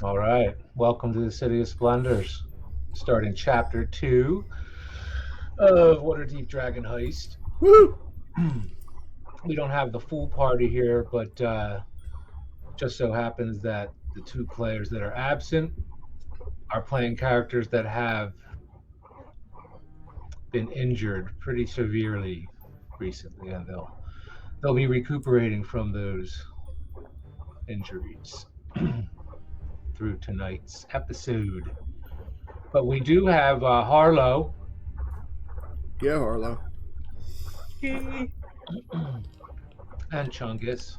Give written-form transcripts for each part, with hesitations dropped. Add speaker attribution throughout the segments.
Speaker 1: All right. Welcome to the City of Splendors. Starting chapter 2 of Waterdeep Dragon Heist.
Speaker 2: Woo!
Speaker 1: We don't have the full party here, but just so happens that the two players that are absent are playing characters that have been injured pretty severely recently, and they'll be recuperating from those injuries through tonight's episode. But we do have Harlow.
Speaker 2: Yeah, Harlow.
Speaker 1: And Chungus,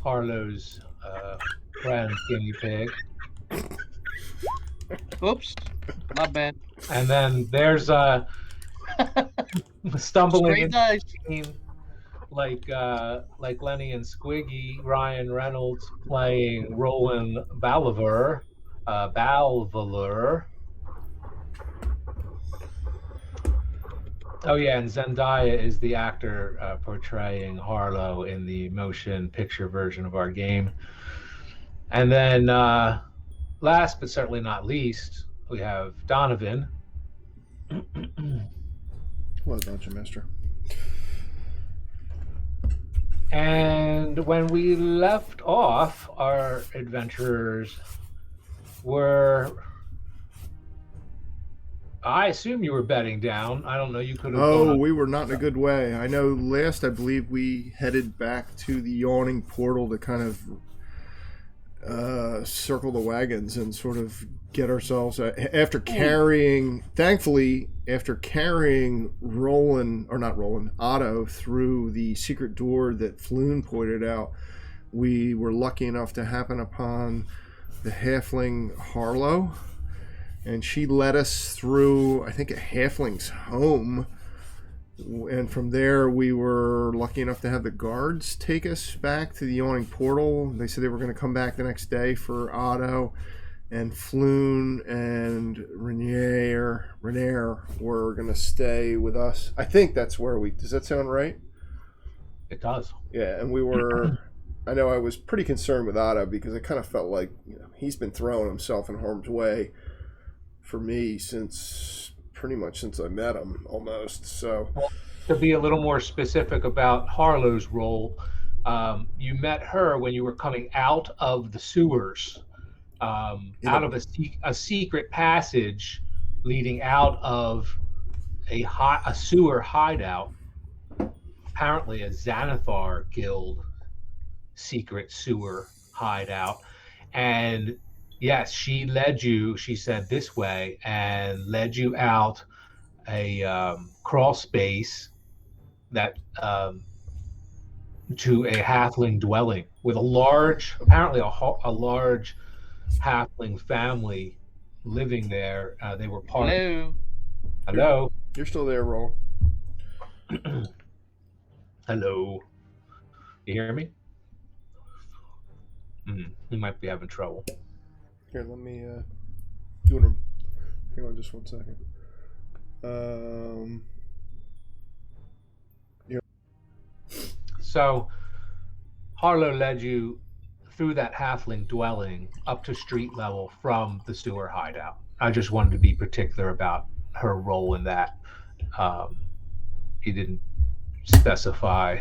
Speaker 1: Harlow's friend guinea pig.
Speaker 3: Oops, my bad.
Speaker 1: And then there's stumbling
Speaker 3: Straight
Speaker 1: into
Speaker 3: dice.
Speaker 1: the team like Lenny and Squiggy, Ryan Reynolds playing Roland Balliver. Oh yeah, and Zendaya is the actor portraying Harlow in the motion picture version of our game. And then last but certainly not least, we have Donovan.
Speaker 2: Hello, Dungeon Master.
Speaker 1: And when we left off, our adventurers were, I assume you were bedding down. I don't know. You could have.
Speaker 2: Oh, we were not in a good way. I know last I believe we headed back to the yawning portal to kind of circle the wagons and sort of get ourselves after carrying Otto through the secret door that Floon pointed out. We were lucky enough to happen upon the halfling Harlow, and she led us through, I think, a halfling's home. And from there, we were lucky enough to have the guards take us back to the yawning portal. They said they were going to come back the next day for Otto, and Floon and Rainier were going to stay with us. I think that's where does that sound right?
Speaker 1: It does.
Speaker 2: Yeah, and we were, I know I was pretty concerned with Otto because I kind of felt like, he's been throwing himself in harm's way for me pretty much since I met him, almost. So,
Speaker 1: well, to be a little more specific about Harlow's role, you met her when you were coming out of the sewers, out of a secret passage leading out of a sewer hideout, apparently a Xanathar Guild secret sewer hideout, and yes, she led you, she said, this way, and led you out a crawl space that to a halfling dwelling with apparently a large halfling family living there. They were part.
Speaker 3: Hello.
Speaker 1: Hello.
Speaker 2: You're still there, Roll.
Speaker 1: Hello. You hear me? You might be having trouble.
Speaker 2: Here, let me. You want to? Hang on, just 1 second. Yeah.
Speaker 1: So, Harlow led you through that halfling dwelling up to street level from the sewer hideout. I just wanted to be particular about her role in that. He didn't specify.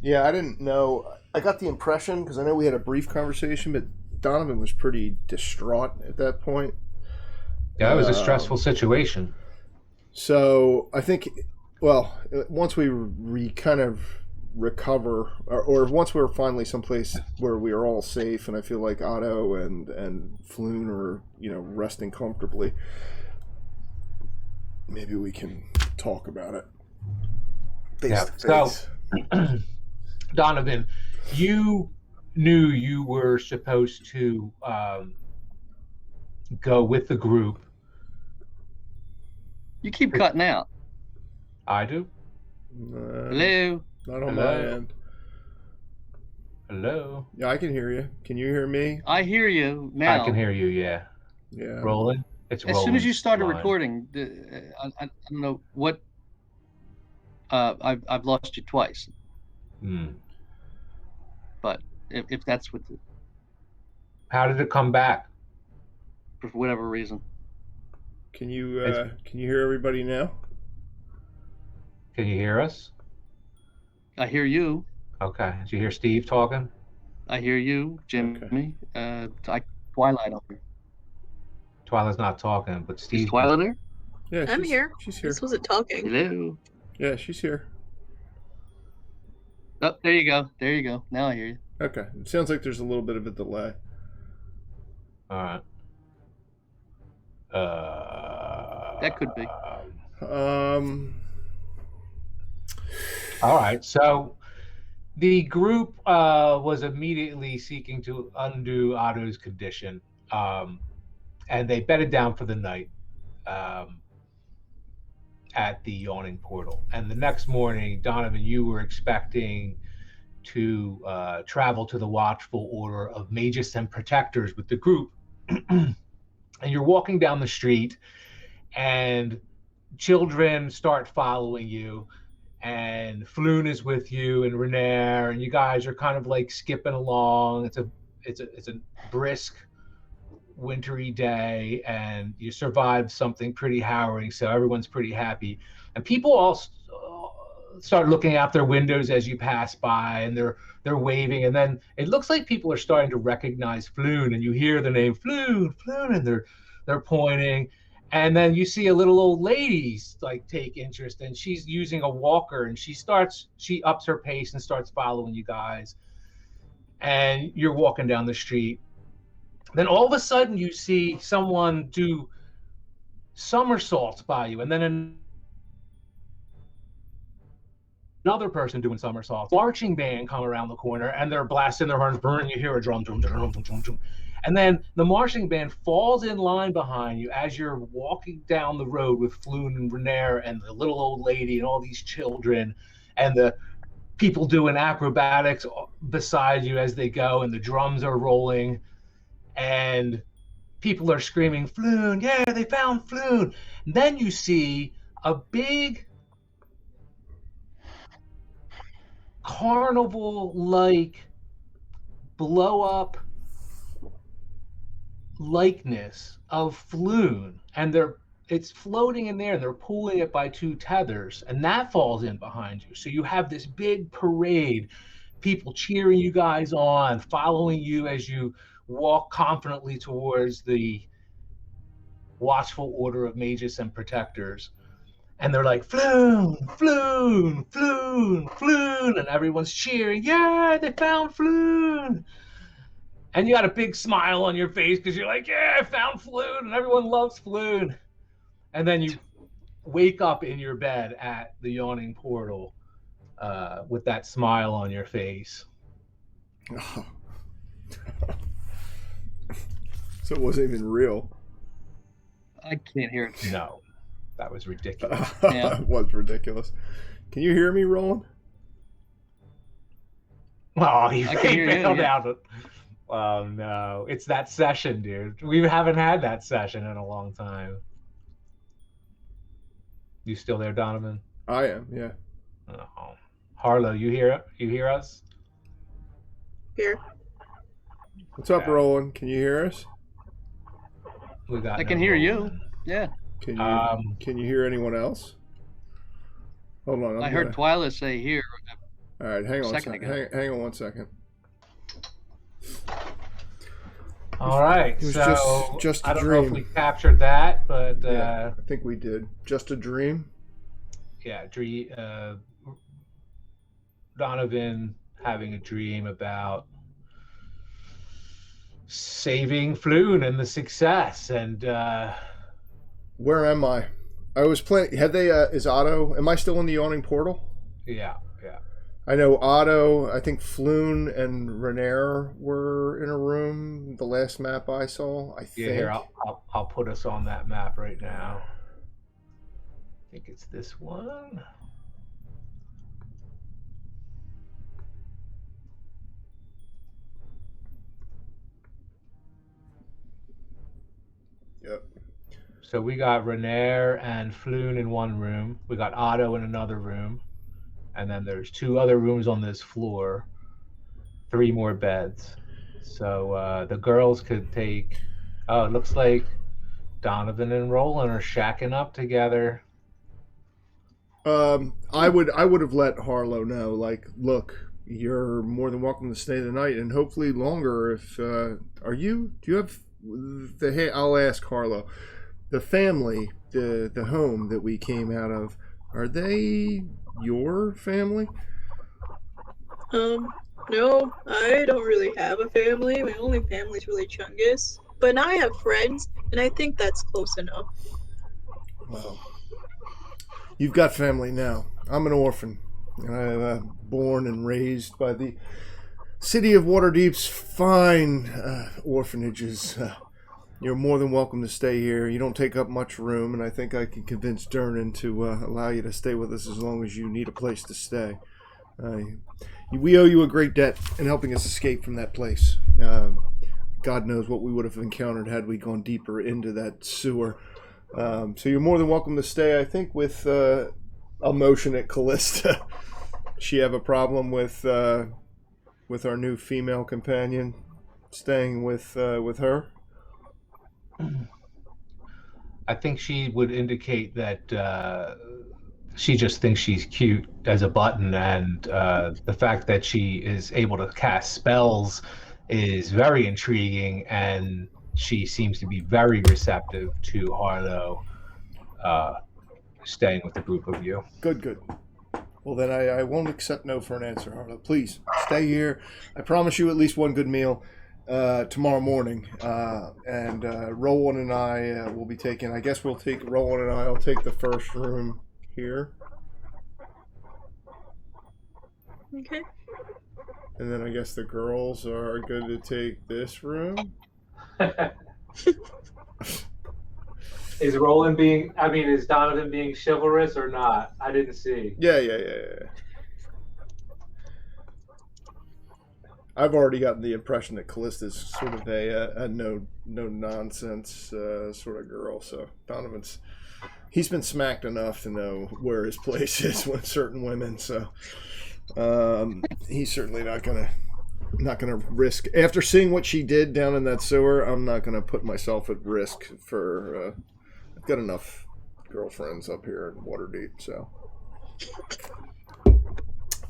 Speaker 2: Yeah, I didn't know. I got the impression, because I know we had a brief conversation, but Donovan was pretty distraught at that point.
Speaker 1: Yeah, it was a stressful situation.
Speaker 2: So I think, well, once we kind of recover, or once we're finally someplace where we are all safe, and I feel like Otto and Floon are, resting comfortably, maybe we can talk about it face to face.
Speaker 1: So, Donovan, you knew you were supposed to go with the group.
Speaker 3: You keep cutting out.
Speaker 1: I do.
Speaker 3: Hello.
Speaker 2: Not on my end.
Speaker 1: Hello.
Speaker 2: Yeah, I can hear you. Can you hear me?
Speaker 3: I hear you now.
Speaker 1: I can hear you. Yeah.
Speaker 2: Yeah.
Speaker 1: Rolling. It's rolling.
Speaker 3: As soon as you started recording, I don't know what. I've lost you twice. But if that's what
Speaker 1: How did it come back?
Speaker 3: for whatever reason.
Speaker 2: Can you hear everybody now?
Speaker 1: Can you hear us?
Speaker 3: I hear you.
Speaker 1: Okay. Did you hear Steve talking?
Speaker 3: I hear you, Jimmy. Twilight on here.
Speaker 1: Twyla's not talking, but
Speaker 3: Is
Speaker 1: Steve's
Speaker 3: Twilight there?
Speaker 2: Yeah,
Speaker 4: I'm here.
Speaker 2: She's here.
Speaker 4: This wasn't talking.
Speaker 3: Hello.
Speaker 2: Yeah, she's here.
Speaker 3: Oh, there you go. There you go. Now I hear you.
Speaker 2: Okay. It sounds like there's a little bit of a delay.
Speaker 1: all right.
Speaker 3: That could be.
Speaker 1: All right. So the group was immediately seeking to undo Otto's condition, and they bedded down for the night at the yawning portal. And the next morning, Donovan, you were expecting to travel to the Watchful Order of Magus and Protectors with the group. And you're walking down the street, and children start following you, and Floon is with you, and Renair, and you guys are kind of like skipping along. It's a brisk, wintry day, and you survived something pretty harrowing, so everyone's pretty happy. And people all start looking out their windows as you pass by, and they're waving, and then it looks like people are starting to recognize Floon, and you hear the name Floon, and they're pointing, and then you see a little old lady like take interest, and she's using a walker, and she ups her pace and starts following you guys, and you're walking down the street. Then all of a sudden you see someone do somersaults by you, and then another person doing somersaults. Marching band come around the corner, and they're blasting their horns, burning. You hear a drum, drum, drum, drum, drum, drum. And then the marching band falls in line behind you as you're walking down the road with Floon and Renair and the little old lady and all these children, and the people doing acrobatics beside you as they go, and the drums are rolling, and people are screaming, Floon, yeah, they found Floon. And then you see a big carnival-like blow-up likeness of Floon, and it's floating in there, and they're pulling it by two tethers, and that falls in behind you. So you have this big parade, people cheering you guys on, following you as you walk confidently towards the Watchful Order of Magus and Protectors. And they're like, Floon, Floon, Floon, Floon, and everyone's cheering, yeah, they found Floon. And you got a big smile on your face because you're like, yeah, I found Floon, and everyone loves Floon. And then you wake up in your bed at the yawning portal with that smile on your face.
Speaker 2: Oh. So it wasn't even real.
Speaker 3: I can't hear it.
Speaker 1: No, that was ridiculous.
Speaker 3: Yeah.
Speaker 2: It was ridiculous. Can you hear me, Roland?
Speaker 1: Oh, he
Speaker 3: I can hear you,
Speaker 1: bailed
Speaker 3: yeah.
Speaker 1: out. Oh, no. It's that session, dude. We haven't had that session in a long time. You still there, Donovan?
Speaker 2: I am, yeah.
Speaker 1: Oh. Harlow, you hear us?
Speaker 4: Here.
Speaker 2: What's up, Roland? Can you hear us?
Speaker 1: We got
Speaker 3: I
Speaker 1: no
Speaker 3: can hear you.
Speaker 1: Roland.
Speaker 3: Yeah.
Speaker 2: Can you hear anyone else? Hold on.
Speaker 3: I heard Twilight say here.
Speaker 2: All right, hang on a
Speaker 3: second
Speaker 2: second.
Speaker 3: ago.
Speaker 2: Hang on 1 second.
Speaker 1: All right,
Speaker 2: It was
Speaker 1: so
Speaker 2: just a
Speaker 1: I don't know if
Speaker 2: dream.
Speaker 1: we captured that, but
Speaker 2: Yeah, I think we did. Just a dream.
Speaker 1: yeah, Donovan having a dream about saving Floon and the success, and
Speaker 2: Where am I? I was playing. Had they? Is Otto? Am I still in the yawning portal?
Speaker 1: yeah.
Speaker 2: I know Otto. I think Floon and Renair were in a room. The last map I saw. I think.
Speaker 1: Yeah, here I'll put us on that map right now. I think it's this one.
Speaker 2: Yep.
Speaker 1: So we got Renair and Floon in one room. We got Otto in another room. And then there's two other rooms on this floor. 3 more beds. So the girls could take. Oh, it looks like Donovan and Roland are shacking up together.
Speaker 2: I would have let Harlow know. Like, look, you're more than welcome to stay the night, and hopefully longer. If are you? Do you have the? Hey, I'll ask Harlow. The family, the home that we came out of, are they your family?
Speaker 4: Um, no, I don't really have a family. My only family is really Chungus. But now I have friends, and I think that's close enough.
Speaker 2: Well, you've got family now. I'm an orphan. I'm born and raised by the city of Waterdeep's fine orphanages. You're more than welcome to stay here. You don't take up much room, and I think I can convince Dernan to allow you to stay with us as long as you need a place to stay. We owe you a great debt in helping us escape from that place. God knows what we would have encountered had we gone deeper into that sewer. So you're more than welcome to stay. I think with a motion at Callista, she have a problem with our new female companion staying with her.
Speaker 1: I think she would indicate that she just thinks she's cute as a button, and the fact that she is able to cast spells is very intriguing, and she seems to be very receptive to Harlow uh, staying with the group of you.
Speaker 2: Good. Well, then I won't accept no for an answer, Harlow. Please stay here. I promise you at least one good meal tomorrow morning. And Rowan and I will be taking. I guess we'll take Rowan and I'll take the first room here,
Speaker 4: Okay.
Speaker 2: and then I guess the girls are good to take this room.
Speaker 1: Is Roland being? I mean, is Donovan being chivalrous or not? I didn't see.
Speaker 2: Yeah. I've already gotten the impression that Callista's sort of a no nonsense sort of girl. So he's been smacked enough to know where his place is with certain women. So he's certainly not gonna risk, after seeing what she did down in that sewer. I'm not gonna put myself at risk for. I've got enough girlfriends up here in Waterdeep, so.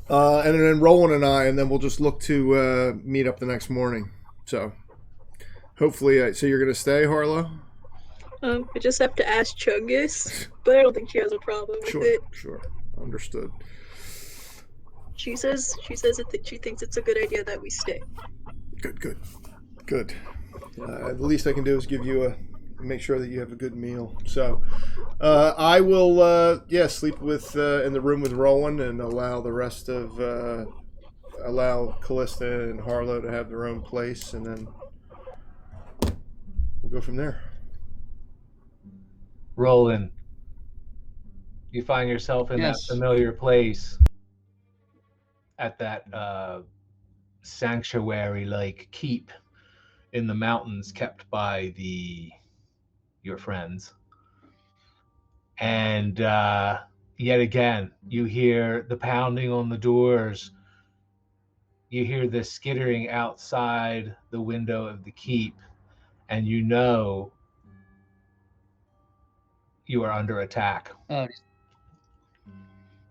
Speaker 2: And then Roland and I, and then we'll just look to meet up the next morning. So, hopefully, so you're gonna stay, Harlow?
Speaker 4: I just have to ask Chungus, but I don't think she has a problem with it.
Speaker 2: Sure, understood.
Speaker 4: She says that she thinks it's a good idea that we stay.
Speaker 2: Good. The least I can do is give you make sure that you have a good meal. So, I will, sleep with in the room with Rowan and allow the rest of allow Callista and Harlow to have their own place, and then we'll go from there.
Speaker 1: Roland, you find yourself in
Speaker 3: Yes.
Speaker 1: that familiar place at that sanctuary-like keep in the mountains kept by your friends. And yet again, you hear the pounding on the doors. You hear the skittering outside the window of the keep, and you know you are under attack.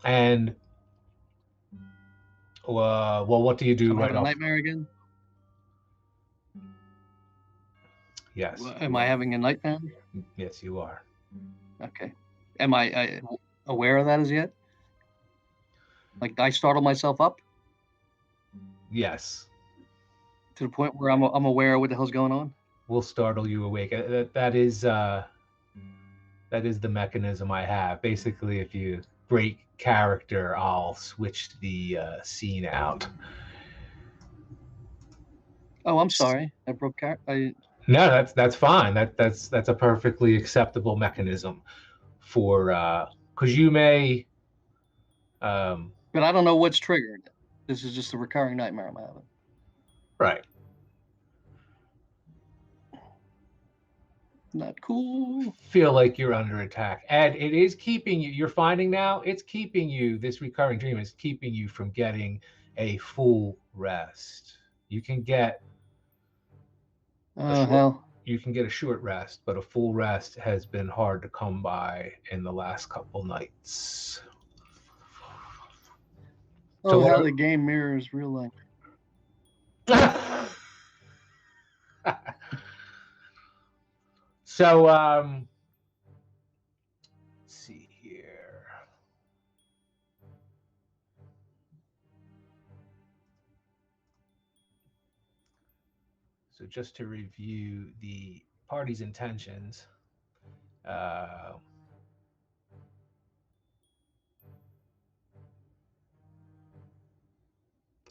Speaker 1: And well, what do you do
Speaker 3: I'm
Speaker 1: right
Speaker 3: having a
Speaker 1: off?
Speaker 3: nightmare again.
Speaker 1: Yes.
Speaker 3: Am I having a nightmare?
Speaker 1: Yes, you are.
Speaker 3: Okay. Am I aware of that as yet? Like, I startle myself up
Speaker 1: Yes.
Speaker 3: to the point where I'm aware of what the hell's going on?
Speaker 1: We'll startle you awake. That is the mechanism I have. Basically, if you break character, I'll switch the scene out.
Speaker 3: Oh, I'm sorry. I broke character.
Speaker 1: No, that's fine. That's a perfectly acceptable mechanism for because you may.
Speaker 3: But I don't know what's triggered. This is just a recurring nightmare I'm having.
Speaker 1: Right.
Speaker 3: Not cool.
Speaker 1: Feel like you're under attack, and it is keeping you. You're finding now it's keeping you. This recurring dream is keeping you from getting a full rest. You can get
Speaker 3: Oh, hell.
Speaker 1: You can get a short rest, but a full rest has been hard to come by in the last couple nights.
Speaker 3: Oh, how
Speaker 1: what
Speaker 3: the game mirrors real life.
Speaker 1: So, let's see here. So just to review the party's intentions,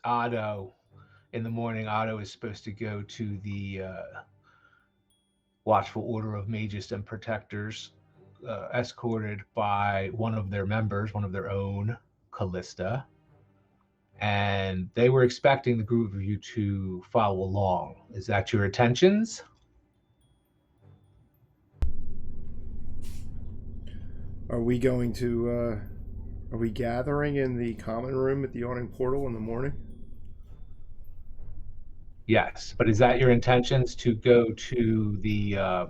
Speaker 1: Otto, in the morning, Otto is supposed to go to the Watchful Order of Mages and Protectors, escorted by one of their members, one of their own, Callista. And they were expecting the group of you to follow along. Is that your intentions?
Speaker 2: Are we going to, are we gathering in the common room at the Yawning Portal in the morning?
Speaker 1: Yes, but is that your intentions to go to the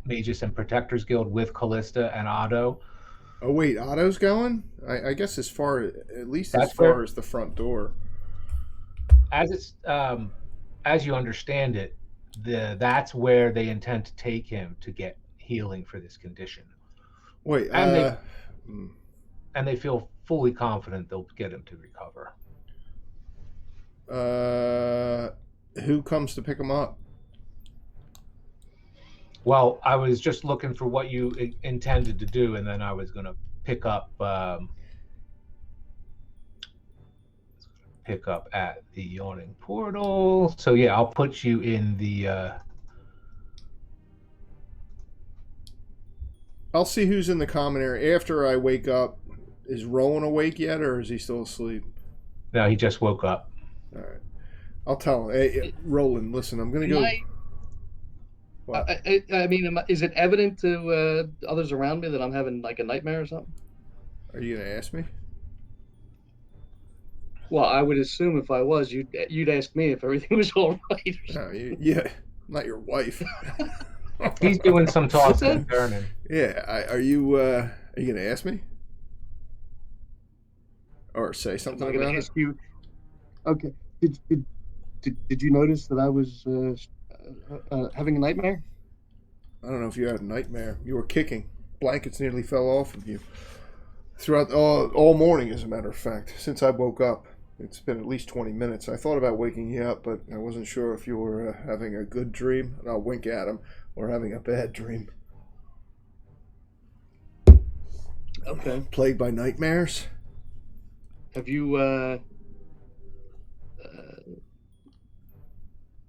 Speaker 1: Magus and Protectors Guild with Callista and Otto?
Speaker 2: Oh wait, Otto's going? I guess as far, at least as
Speaker 1: That's
Speaker 2: far
Speaker 1: where-
Speaker 2: as the front door.
Speaker 1: As it's as you understand it, that's where they intend to take him to get healing for this condition.
Speaker 2: Wait,
Speaker 1: And they feel fully confident they'll get him to recover.
Speaker 2: who comes to pick him up?
Speaker 1: Well, I was just looking for what you intended to do, and then I was going to pick up at the Yawning Portal. So yeah, I'll put you in the.
Speaker 2: I'll see who's in the common area after I wake up. Is Rowan awake yet, or is he still asleep?
Speaker 1: No, he just woke up.
Speaker 2: All right, I'll tell him. Hey, Roland, listen, I'm gonna go. What?
Speaker 3: I mean, is it evident to others around me that I'm having like a nightmare or something?
Speaker 2: Are you gonna ask me?
Speaker 3: Well, I would assume if I was, you'd ask me if everything was all right.
Speaker 2: No, yeah, I'm not your wife.
Speaker 1: He's doing some tossing and turning.
Speaker 2: Yeah, are you gonna ask me, or say something
Speaker 3: I'm going
Speaker 2: about
Speaker 3: to
Speaker 2: it?
Speaker 3: ask you. Okay. Did you notice that I was having a nightmare?
Speaker 2: I don't know if you had a nightmare. You were kicking. Blankets nearly fell off of you throughout all morning, as a matter of fact, since I woke up. It's been at least 20 minutes. I thought about waking you up, but I wasn't sure if you were having a good dream, and I'll wink at him, or having a bad dream.
Speaker 3: Okay.
Speaker 2: Plagued by nightmares?
Speaker 3: Have you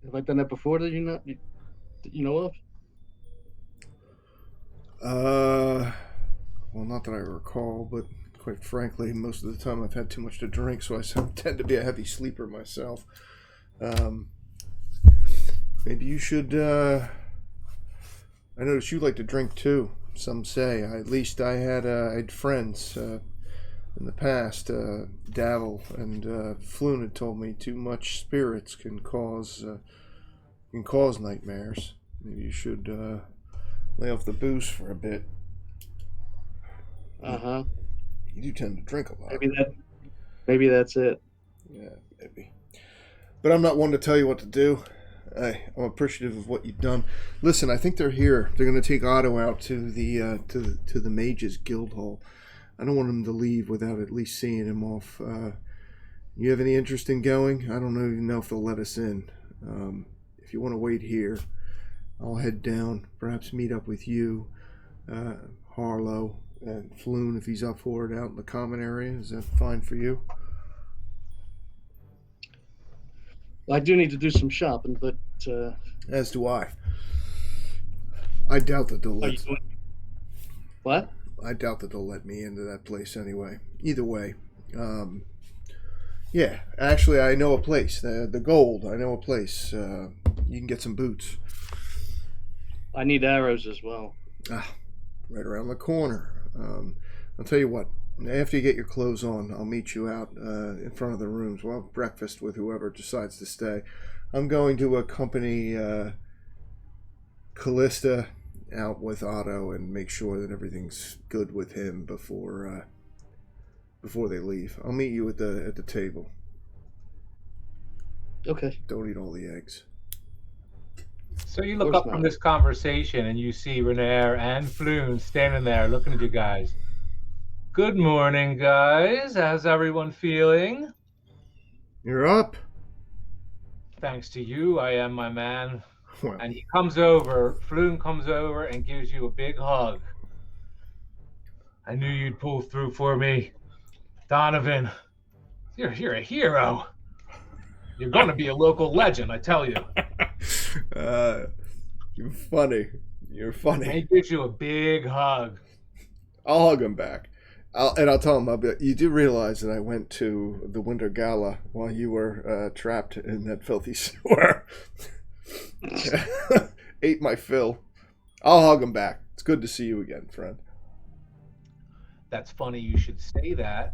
Speaker 3: have I done that before that you know of?
Speaker 2: Well, not that I recall, but quite frankly, most of the time I've had too much to drink, so I tend to be a heavy sleeper myself. Maybe you should, I noticed you like to drink too, some say. At least I had friends in the past, Davil and Floon had told me too much spirits can cause nightmares. Maybe you should lay off the booze for a bit.
Speaker 3: Uh-huh.
Speaker 2: You do tend to drink a lot.
Speaker 3: Maybe that's it.
Speaker 2: Yeah, maybe. But I'm not one to tell you what to do. I'm appreciative of what you've done. Listen, I think they're here. They're going to take Otto out to the Mages Guild Hall. I don't want him to leave without at least seeing him off. You have any interest in going? I don't even know if they'll let us in. If you want to wait here, I'll head down. Perhaps meet up with you, Harlow, and Floon if he's up for it out in the common area. Is that fine for you?
Speaker 3: Well, I do need to do some shopping, but
Speaker 2: As do I. I doubt that they'll let.
Speaker 3: What?
Speaker 2: I doubt that they'll let me into that place anyway. Either way, yeah. Actually, I know a place. The Gold. I know a place. You can get some boots.
Speaker 3: I need arrows as well.
Speaker 2: Right around the corner. I'll tell you what. After you get your clothes on, I'll meet you out in front of the rooms. We'll have breakfast with whoever decides to stay. I'm going to accompany Callista out with Otto and make sure that everything's good with him before they leave. I'll meet you at the table.
Speaker 3: Okay.
Speaker 2: Don't eat all the eggs.
Speaker 1: So you look
Speaker 3: course
Speaker 1: up from
Speaker 3: not.
Speaker 1: this conversation and you see Renair and Floon standing there looking at you guys. Good morning, guys. How's everyone feeling?
Speaker 2: You're up.
Speaker 1: Thanks to you, I am, my man.
Speaker 2: Well,
Speaker 1: And he comes over, Floon comes over and gives you a big hug. I knew you'd pull through for me. Donovan, you're a hero. You're going to be a local legend, I tell you.
Speaker 2: you're funny. You're
Speaker 1: And
Speaker 2: funny.
Speaker 1: he gives you a big hug.
Speaker 2: I'll hug him back. I'll tell him, you do realize that I went to the Winter Gala while you were trapped in that filthy sewer. Ate my fill. I'll hug him back. It's good to see you again, friend.
Speaker 1: That's funny you should say that.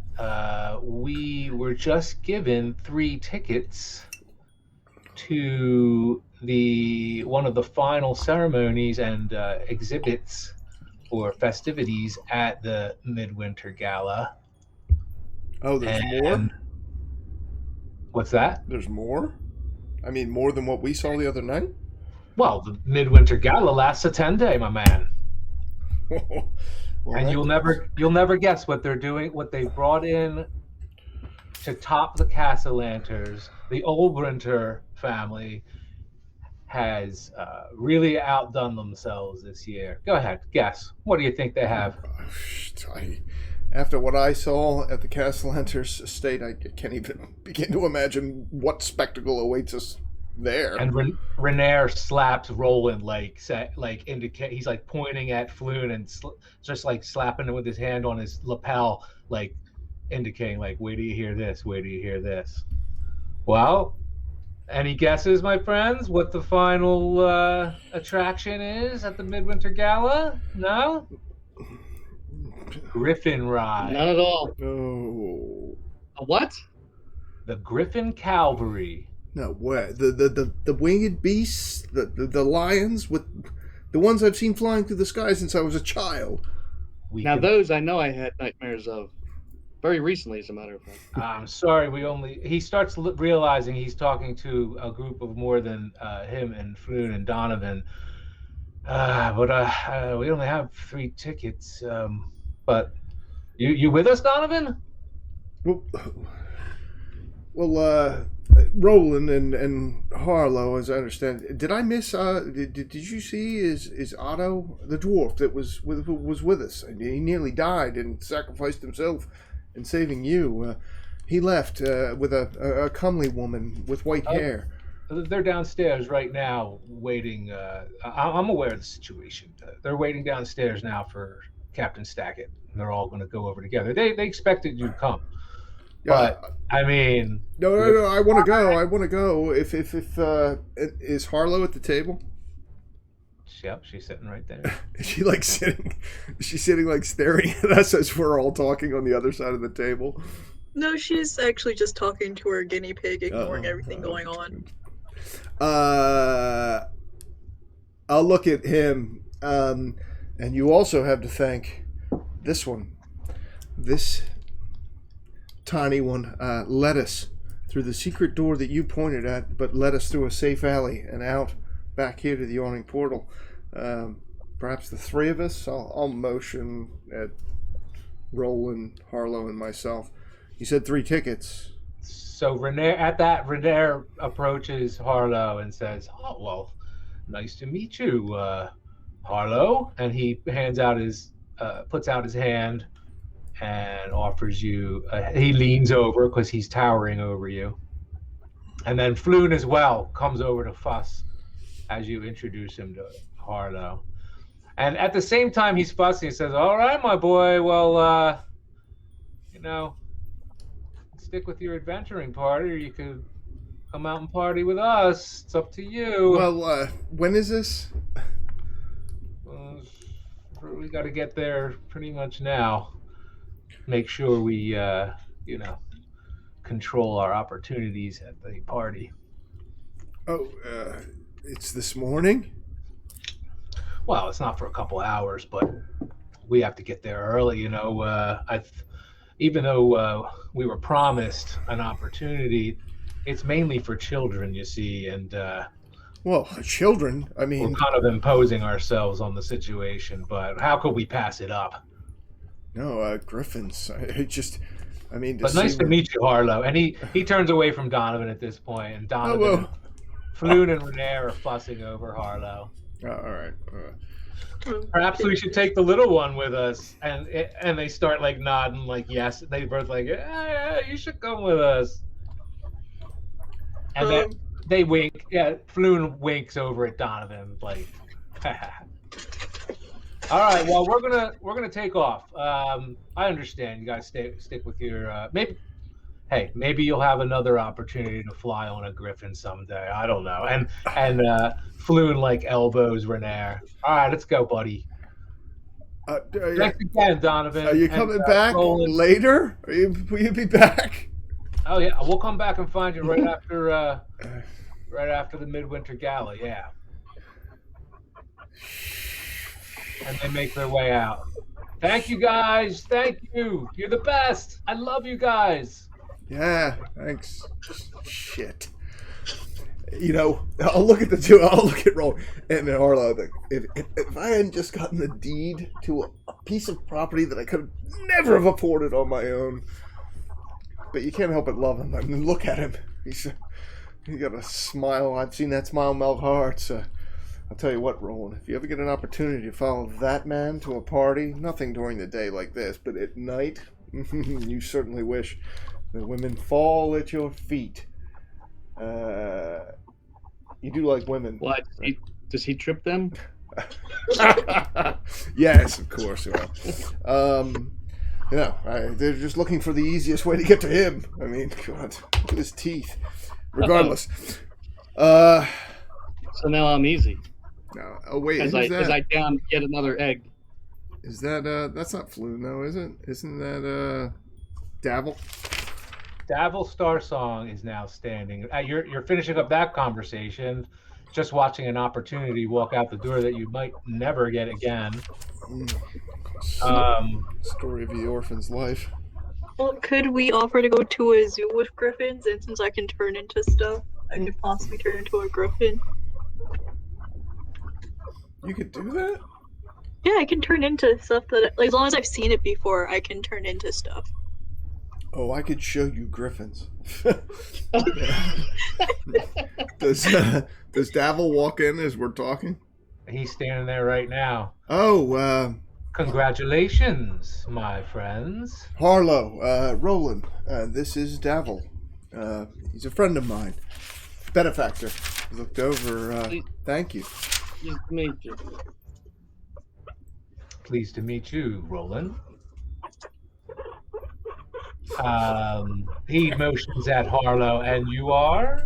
Speaker 1: We were just given 3 tickets to one of the final ceremonies and exhibits or festivities at the Midwinter Gala.
Speaker 2: Oh, there's more?
Speaker 1: And what's that?
Speaker 2: There's more? I mean, more than what we saw the other night?
Speaker 1: Well, the Midwinter Gala lasts a 10-day, my man.
Speaker 2: Well,
Speaker 1: And
Speaker 2: that-
Speaker 1: you'll never guess what they're doing, what they brought in to top the Castlelanters. The Oldwinter family has really outdone themselves this year. Go ahead, guess. What do you think they have?
Speaker 2: After what I saw at the Castellanter's estate, I can't even begin to imagine what spectacle awaits us there.
Speaker 1: And Renair slaps Roland indicate he's like pointing at Floon and just like slapping him with his hand on his lapel, like indicating like, wait till you hear this, wait till you hear this. Well, any guesses, my friends, what the final attraction is at the Midwinter Gala? No? Griffin Ride.
Speaker 3: Not at all.
Speaker 2: No.
Speaker 3: A what?
Speaker 1: The Griffin Cavalry.
Speaker 2: No, what? The winged beasts? The lions? With the ones I've seen flying through the sky since I was a child.
Speaker 3: Now those I know I had nightmares of. Very recently, as a matter of fact.
Speaker 1: I'm sorry, he starts realizing he's talking to a group of more than him and Floon and Donovan. But we only have 3 tickets. But you with us, Donovan?
Speaker 2: Well, Roland and Harlow, as I understand, did I miss? Did you see? Is Otto the dwarf that was with us? He nearly died and sacrificed himself in saving you. He left with a comely woman with white hair.
Speaker 1: They're downstairs right now, waiting. I'm aware of the situation. They're waiting downstairs now for Captain Stackett. And they're all going to go over together. They expected you to come. But I mean,
Speaker 2: no. I want to go. If is Harlow at the table?
Speaker 1: Yep, she's sitting right there.
Speaker 2: Is she like sitting? Is she sitting like staring at us as we're all talking on the other side of the table?
Speaker 4: No, she's actually just talking to her guinea pig, ignoring everything going on.
Speaker 2: I'll look at him, and you also have to thank this one. This tiny one led us through the secret door that you pointed at, but led us through a safe alley and out back here to the yawning portal. Perhaps the 3 of us. I'll motion at Roland, Harlow, and myself. You said 3 tickets.
Speaker 1: So Renair approaches Harlow and says, "Oh well, nice to meet you, Harlow." And he puts out his hand and offers you. He leans over because he's towering over you. And then Floon as well comes over to fuss as you introduce him to Harlow. And at the same time he's fussing, he says, "All right, my boy, well, stick with your adventuring party, or you could come out and party with us. It's up to you."
Speaker 2: Well, when is this?
Speaker 1: We got to get there pretty much now. make sure we, control our opportunities at the party.
Speaker 2: Oh, it's this morning?
Speaker 1: Well, it's not for a couple hours, but we have to get there early. Even though we were promised an opportunity, it's mainly for children, you see, and
Speaker 2: Well, children, I
Speaker 1: we're
Speaker 2: mean,
Speaker 1: kind of imposing ourselves on the situation. But how could we pass it up?
Speaker 2: no, griffins. I mean, to
Speaker 1: But
Speaker 2: see
Speaker 1: nice to
Speaker 2: where.
Speaker 1: meet you, Harlow. And he turns away from Donovan at this point, and
Speaker 2: Oh,
Speaker 1: Donovan and
Speaker 2: well.
Speaker 1: Floon and Renee are fussing over Harlow.
Speaker 2: All right.
Speaker 1: Perhaps we should take the little one with us, and they start like nodding, like yes. They both like, yeah, you should come with us. And then
Speaker 4: Um,
Speaker 1: they wink. Yeah, Floon winks over at Donovan, like. All right. Well, we're gonna take off. I understand. You guys stick with your maybe. Hey, maybe you'll have another opportunity to fly on a griffin someday. I don't know. And Floon like elbows Renair. All right, let's go, buddy. Thanks again,
Speaker 2: Are
Speaker 1: Donovan
Speaker 2: you
Speaker 1: and
Speaker 2: coming back
Speaker 1: Roland.
Speaker 2: later? Will you be back?
Speaker 1: Oh yeah, we'll come back and find you right after the midwinter gala. Yeah, and they make their way out. Thank you guys. Thank you. You're the best. I love you guys.
Speaker 2: Yeah, thanks. Shit. I'll look at the two. I'll look at Roll and then Arlo. If I hadn't just gotten the deed to a piece of property that I could never have afforded on my own, but you can't help but love him. I mean, look at him. He got a smile. I've seen that smile melt hearts. I'll tell you what, Roland. If you ever get an opportunity to follow that man to a party, nothing during the day like this, but at night, you certainly wish the women fall at your feet. You do like women.
Speaker 3: What? Does he trip them?
Speaker 2: Yes, of course. They're just looking for the easiest way to get to him. I mean, God, look at his teeth. Regardless.
Speaker 3: So now I'm easy.
Speaker 2: No. Oh wait,
Speaker 3: As
Speaker 2: who's that?
Speaker 3: I down yet another egg.
Speaker 2: Is that that's not Floon though, is it? Isn't that Davil?
Speaker 1: Davil Starsong is now standing. You're finishing up that conversation, just watching an opportunity walk out the door that you might never get again.
Speaker 2: Story of the orphan's life.
Speaker 4: well, could we offer to go to a zoo with griffins? And since I can turn into stuff, I could possibly turn into a griffin.
Speaker 2: You could do that?
Speaker 4: Yeah, I can turn into stuff that, like, as long as I've seen it before, I can turn into stuff.
Speaker 2: Oh, I could show you griffins. Does Davil walk in as we're talking?
Speaker 1: He's standing there right now.
Speaker 2: Oh,
Speaker 1: Congratulations, my friends.
Speaker 2: Harlow, Roland, this is Davil. He's a friend of mine. Benefactor. He looked over, thank you.
Speaker 3: Nice to meet you.
Speaker 1: Pleased to meet you, Roland. He motions at Harlow, and you are?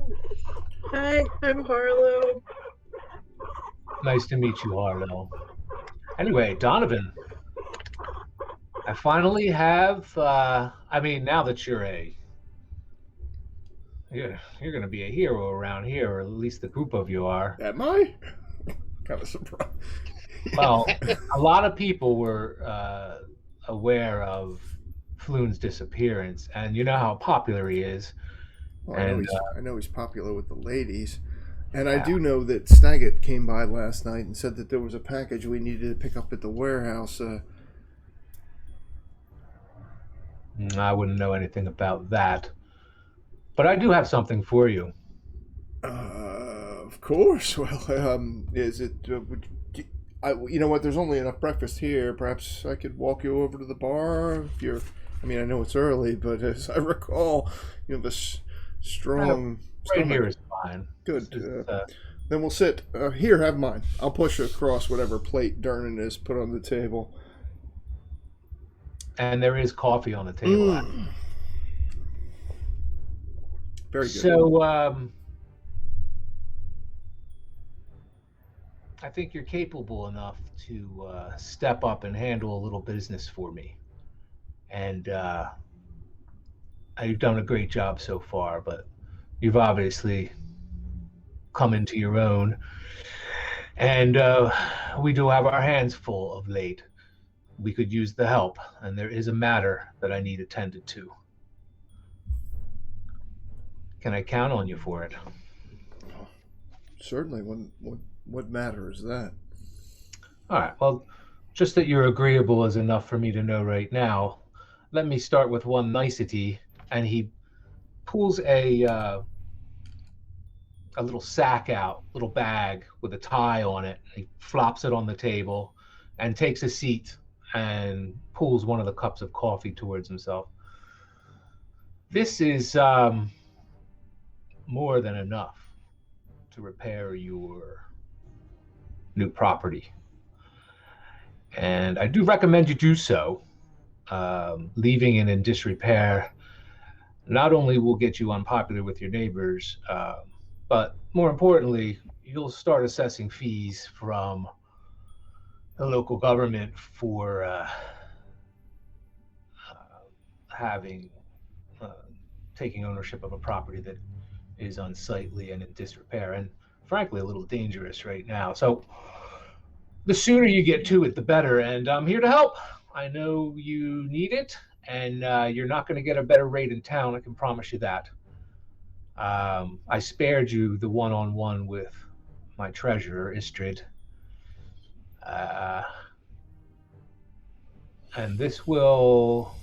Speaker 4: Hi, I'm Harlow.
Speaker 1: Nice to meet you, Harlow. Anyway, Donovan, I finally have, now that you're going to be a hero around here, or at least the group of you are.
Speaker 2: Am I? Kind of surprised.
Speaker 1: Well, a lot of people were aware of Floon's disappearance, and you know how popular he is.
Speaker 2: Well,
Speaker 1: And
Speaker 2: I know he's popular with the ladies. And I do know that Snagget came by last night and said that there was a package we needed to pick up at the warehouse.
Speaker 1: I wouldn't know anything about that. But I do have something for you.
Speaker 2: Of course. Well, is it? You know what? There's only enough breakfast here. Perhaps I could walk you over to the bar if you're. I mean, I know it's early, but as I recall, this strong.
Speaker 1: Right here is fine.
Speaker 2: Good. Then we'll sit. Here, have mine. I'll push across whatever plate Dernan has put on the table.
Speaker 1: And there is coffee on the table.
Speaker 2: Very good.
Speaker 1: So, I think you're capable enough to step up and handle a little business for me. and you've done a great job so far, but you've obviously come into your own, and we do have our hands full of late. We could use the help, and there is a matter that I need attended to. Can I count on you for it?
Speaker 2: Certainly. What matter is that?
Speaker 1: All right. Well, just that you're agreeable is enough for me to know right now. Let me start with one nicety, and he pulls a little sack out, little bag with a tie on it. He flops it on the table, and takes a seat and pulls one of the cups of coffee towards himself. This is more than enough to repair your new property. And I do recommend you do so. Leaving it in disrepair not only will get you unpopular with your neighbors, but more importantly, you'll start assessing fees from the local government for having taking ownership of a property that is unsightly and in disrepair, and frankly a little dangerous right now. So the sooner you get to it, the better. And I'm here to help. I know you need it, and you're not going to get a better rate in town. I can promise you that. I spared you the one-on-one with my treasurer, Istrid. And this will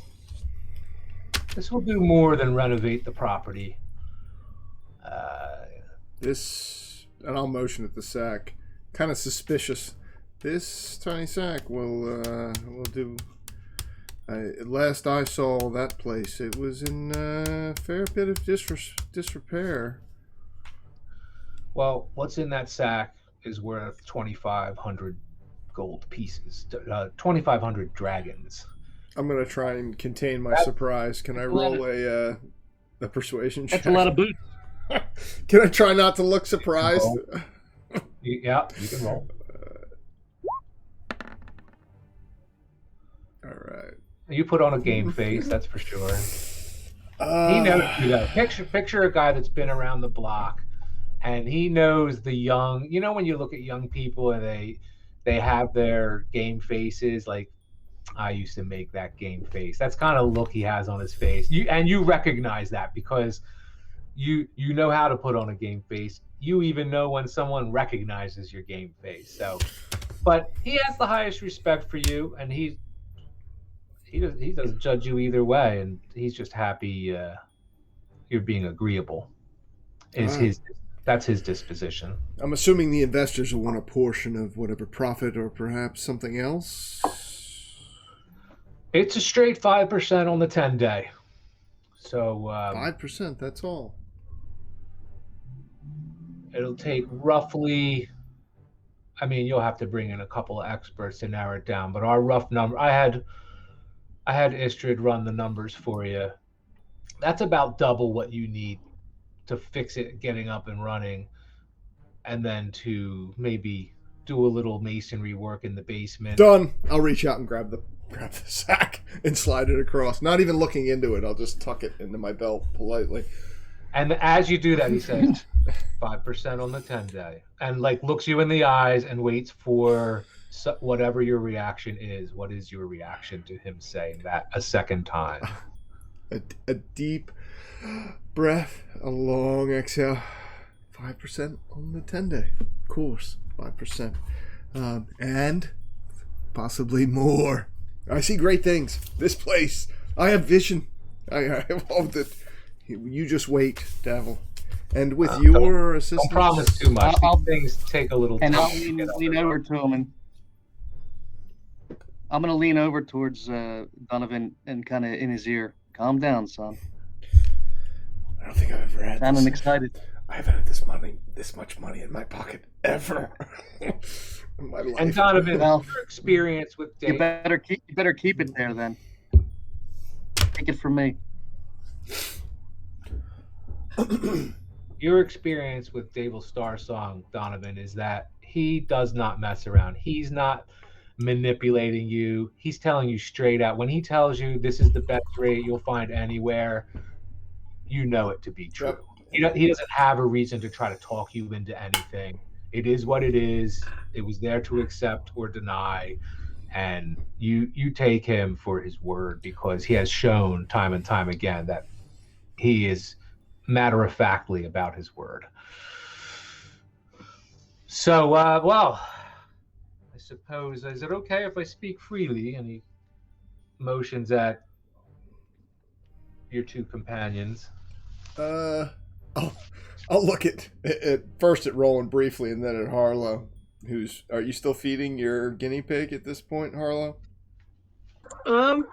Speaker 1: do more than renovate the property.
Speaker 2: And I'll motion at the sack. Kind of suspicious. This tiny sack will do. Last I saw that place, it was in a fair bit of disrepair.
Speaker 1: Well, what's in that sack is worth 2,500 gold pieces, 2,500 dragons.
Speaker 2: I'm gonna try and contain my surprise. Can I roll a persuasion check?
Speaker 3: That's a lot of boots.
Speaker 2: Can I try not to look surprised?
Speaker 1: Yeah, you can roll.
Speaker 2: All right.
Speaker 1: You put on a game face, that's for sure. He knows you though. Picture a guy that's been around the block, and he knows the young. You know when you look at young people and they have their game faces, like I used to make that game face. That's kind of look he has on his face. You recognize that because you know how to put on a game face. You even know when someone recognizes your game face. So, but he has the highest respect for you, and he doesn't judge you either way, and he's just happy you're being agreeable. That's his disposition.
Speaker 2: I'm assuming the investors will want a portion of whatever profit, or perhaps something else.
Speaker 1: It's a straight 5% on the 10-day. So
Speaker 2: 5%. That's all.
Speaker 1: It'll take roughly. I mean, you'll have to bring in a couple of experts to narrow it down, but our rough number. I had Istrid run the numbers for you. That's about double what you need to fix it getting up and running, and then to maybe do a little masonry work in the basement.
Speaker 2: Done. I'll reach out and grab the sack and slide it across. Not even looking into it. I'll just tuck it into my belt politely.
Speaker 1: And as you do that, he says 5% on the 10-day, and like looks you in the eyes and waits for whatever your reaction is. What is your reaction to him saying that a second time?
Speaker 2: A deep breath, a long exhale. 5% on the 10-day. Of course, 5%. And possibly more. I see great things. This place. I have vision. I have all that. You just wait, Devil. And with your assistance...
Speaker 1: Don't promise too much. Things take a little time.
Speaker 3: And I'll lean over to him, and I'm going to lean over towards Donovan and kind of in his ear. Calm down, son.
Speaker 2: I don't think I've ever had
Speaker 3: I'm excited.
Speaker 2: I haven't had this much money in my pocket ever in my life.
Speaker 1: And Donovan, your experience with Dave...
Speaker 3: You better keep it there then. Take it from me.
Speaker 1: Your experience with Dable Star Song, Donovan, is that he does not mess around. He's not manipulating you. He's telling you straight out. When he tells you this is the best rate you'll find anywhere, you know it to be
Speaker 2: Yep.
Speaker 1: true. He doesn't have a reason to try to talk you into anything. It is what it is. It was there to accept or deny, and you take him for his word because he has shown time and time again that he is matter of factly about his word. So, well, I suppose, is it okay if I speak freely? And he motions at your two companions.
Speaker 2: Uh, I'll look at first at Roland briefly, and then at Harlow. Are you still feeding your guinea pig at this point, Harlow?
Speaker 4: I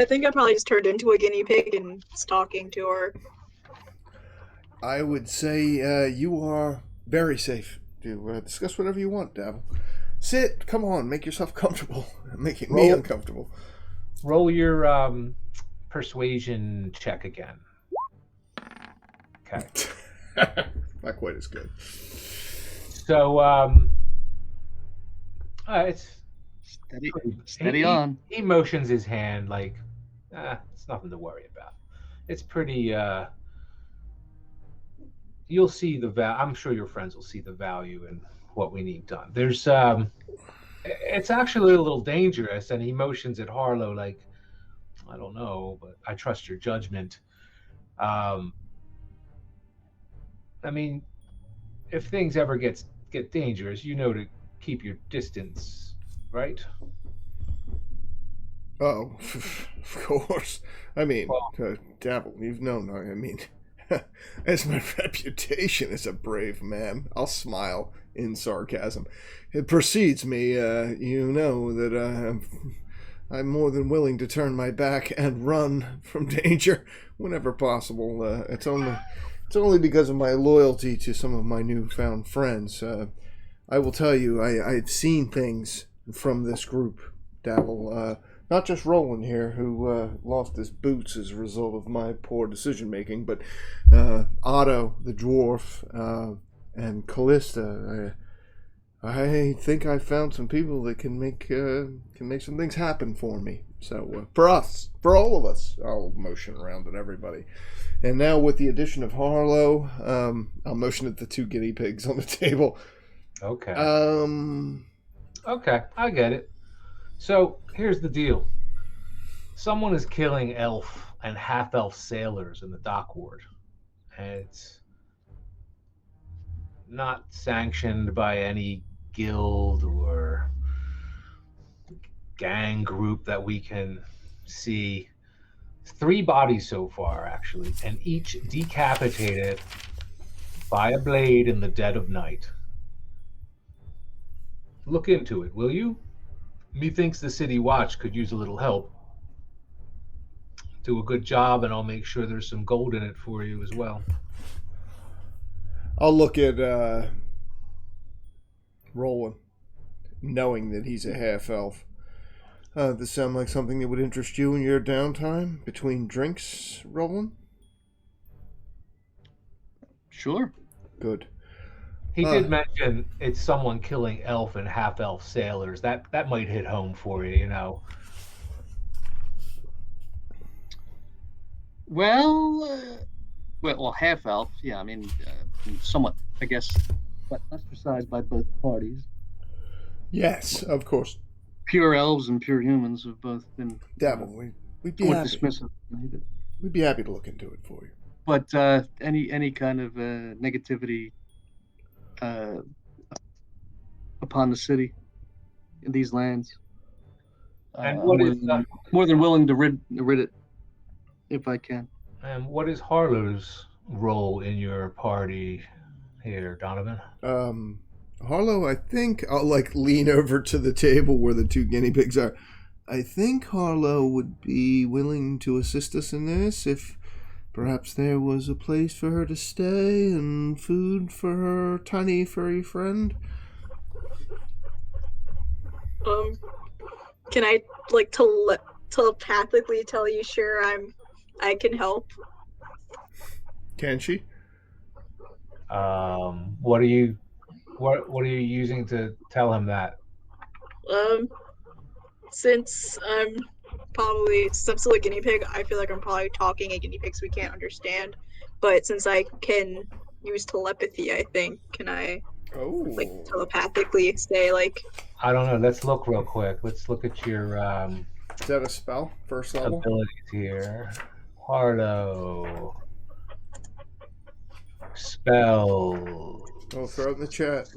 Speaker 4: think I probably just turned into a guinea pig and was talking to her.
Speaker 2: I would say you are very safe to discuss whatever you want, Dabble. Sit. Come on. Make yourself comfortable. Making me uncomfortable.
Speaker 1: Roll your persuasion check again. Okay.
Speaker 2: Not quite as good.
Speaker 1: So, it's
Speaker 3: Steady on.
Speaker 1: He motions his hand like, it's nothing to worry about. It's pretty. You'll see the I'm sure your friends will see the value in what we need done. There's it's actually a little dangerous, and he motions at Harlow like, I don't know, but I trust your judgment. I mean, if things ever get dangerous, you know to keep your distance, right?
Speaker 2: Oh, of course. I mean,
Speaker 1: Well,
Speaker 2: Dabble, you've known. I mean, as my reputation as a brave man, I'll smile in sarcasm. It precedes me. You know that I'm more than willing to turn my back and run from danger whenever possible. It's only because of my loyalty to some of my newfound friends. I will tell you, I've seen things from this group, Dabble. Not just Roland here, who lost his boots as a result of my poor decision making, but Otto, the dwarf, and Callista. I think I found some people that can make some things happen for me. So for us, for all of us, I'll motion around at everybody. And now with the addition of Harlow, I'll motion at the two guinea pigs on the table.
Speaker 1: okay. Okay, I get it. So here's the deal. Someone is killing elf and half-elf sailors in the dock ward. And it's not sanctioned by any guild or gang group that we can see. 3 bodies so far, actually, and each decapitated by a blade in the dead of night. Look into it, will you? Methinks the City Watch could use a little help. Do a good job, and I'll make sure there's some gold in it for you as well.
Speaker 2: I'll look at Roland, knowing that he's a half-elf. Does this sound like something that would interest you in your downtime between drinks, Roland?
Speaker 3: Sure.
Speaker 2: Good.
Speaker 1: He did mention it's someone killing elf and half-elf sailors. That might hit home for you, you know.
Speaker 3: Well, half elf. Yeah, I mean, somewhat, I guess, but ostracized by both parties.
Speaker 2: Yes, of course.
Speaker 3: Pure elves and pure humans have both been
Speaker 2: Dabble, we'd be
Speaker 3: somewhat
Speaker 2: happy.
Speaker 3: dismissive.
Speaker 2: We'd be happy to look into it for you.
Speaker 3: But any kind of negativity upon the city in these lands,
Speaker 1: And what is
Speaker 3: more than willing to rid it if I can.
Speaker 1: and what is Harlow's role in your party here, Donovan?
Speaker 2: Harlow, I think I'll lean over to the table where the two guinea pigs are. I think Harlow would be willing to assist us in this if perhaps there was a place for her to stay and food for her tiny furry friend.
Speaker 4: Can I telepathically tell you sure I can help?
Speaker 2: Can she?
Speaker 1: What are you using to tell him that?
Speaker 4: Since I'm still a guinea pig, I feel like I'm probably talking a guinea pig so we can't understand. But since I can use telepathy, I think, can I
Speaker 2: Oh.
Speaker 4: telepathically say
Speaker 1: I don't know. Let's look real quick. Let's look at your
Speaker 2: Is that a spell? First level?
Speaker 1: abilities here. Harlow. Spell.
Speaker 2: Oh, throw it in the chat.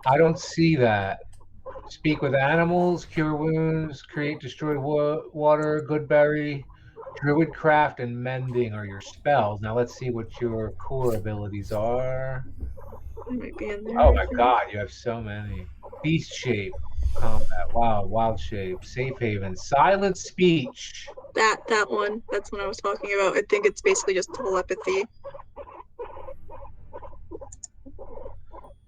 Speaker 1: I don't see that. Speak with animals, cure wounds, create destroyed water, good berry, druidcraft, and mending are your spells. Now let's see what your core abilities are.
Speaker 4: it might be in there.
Speaker 1: Oh my god, you have so many. Beast shape, combat, wow, wild shape, safe haven, silent speech.
Speaker 4: That one. That's what I was talking about. I think it's basically just telepathy.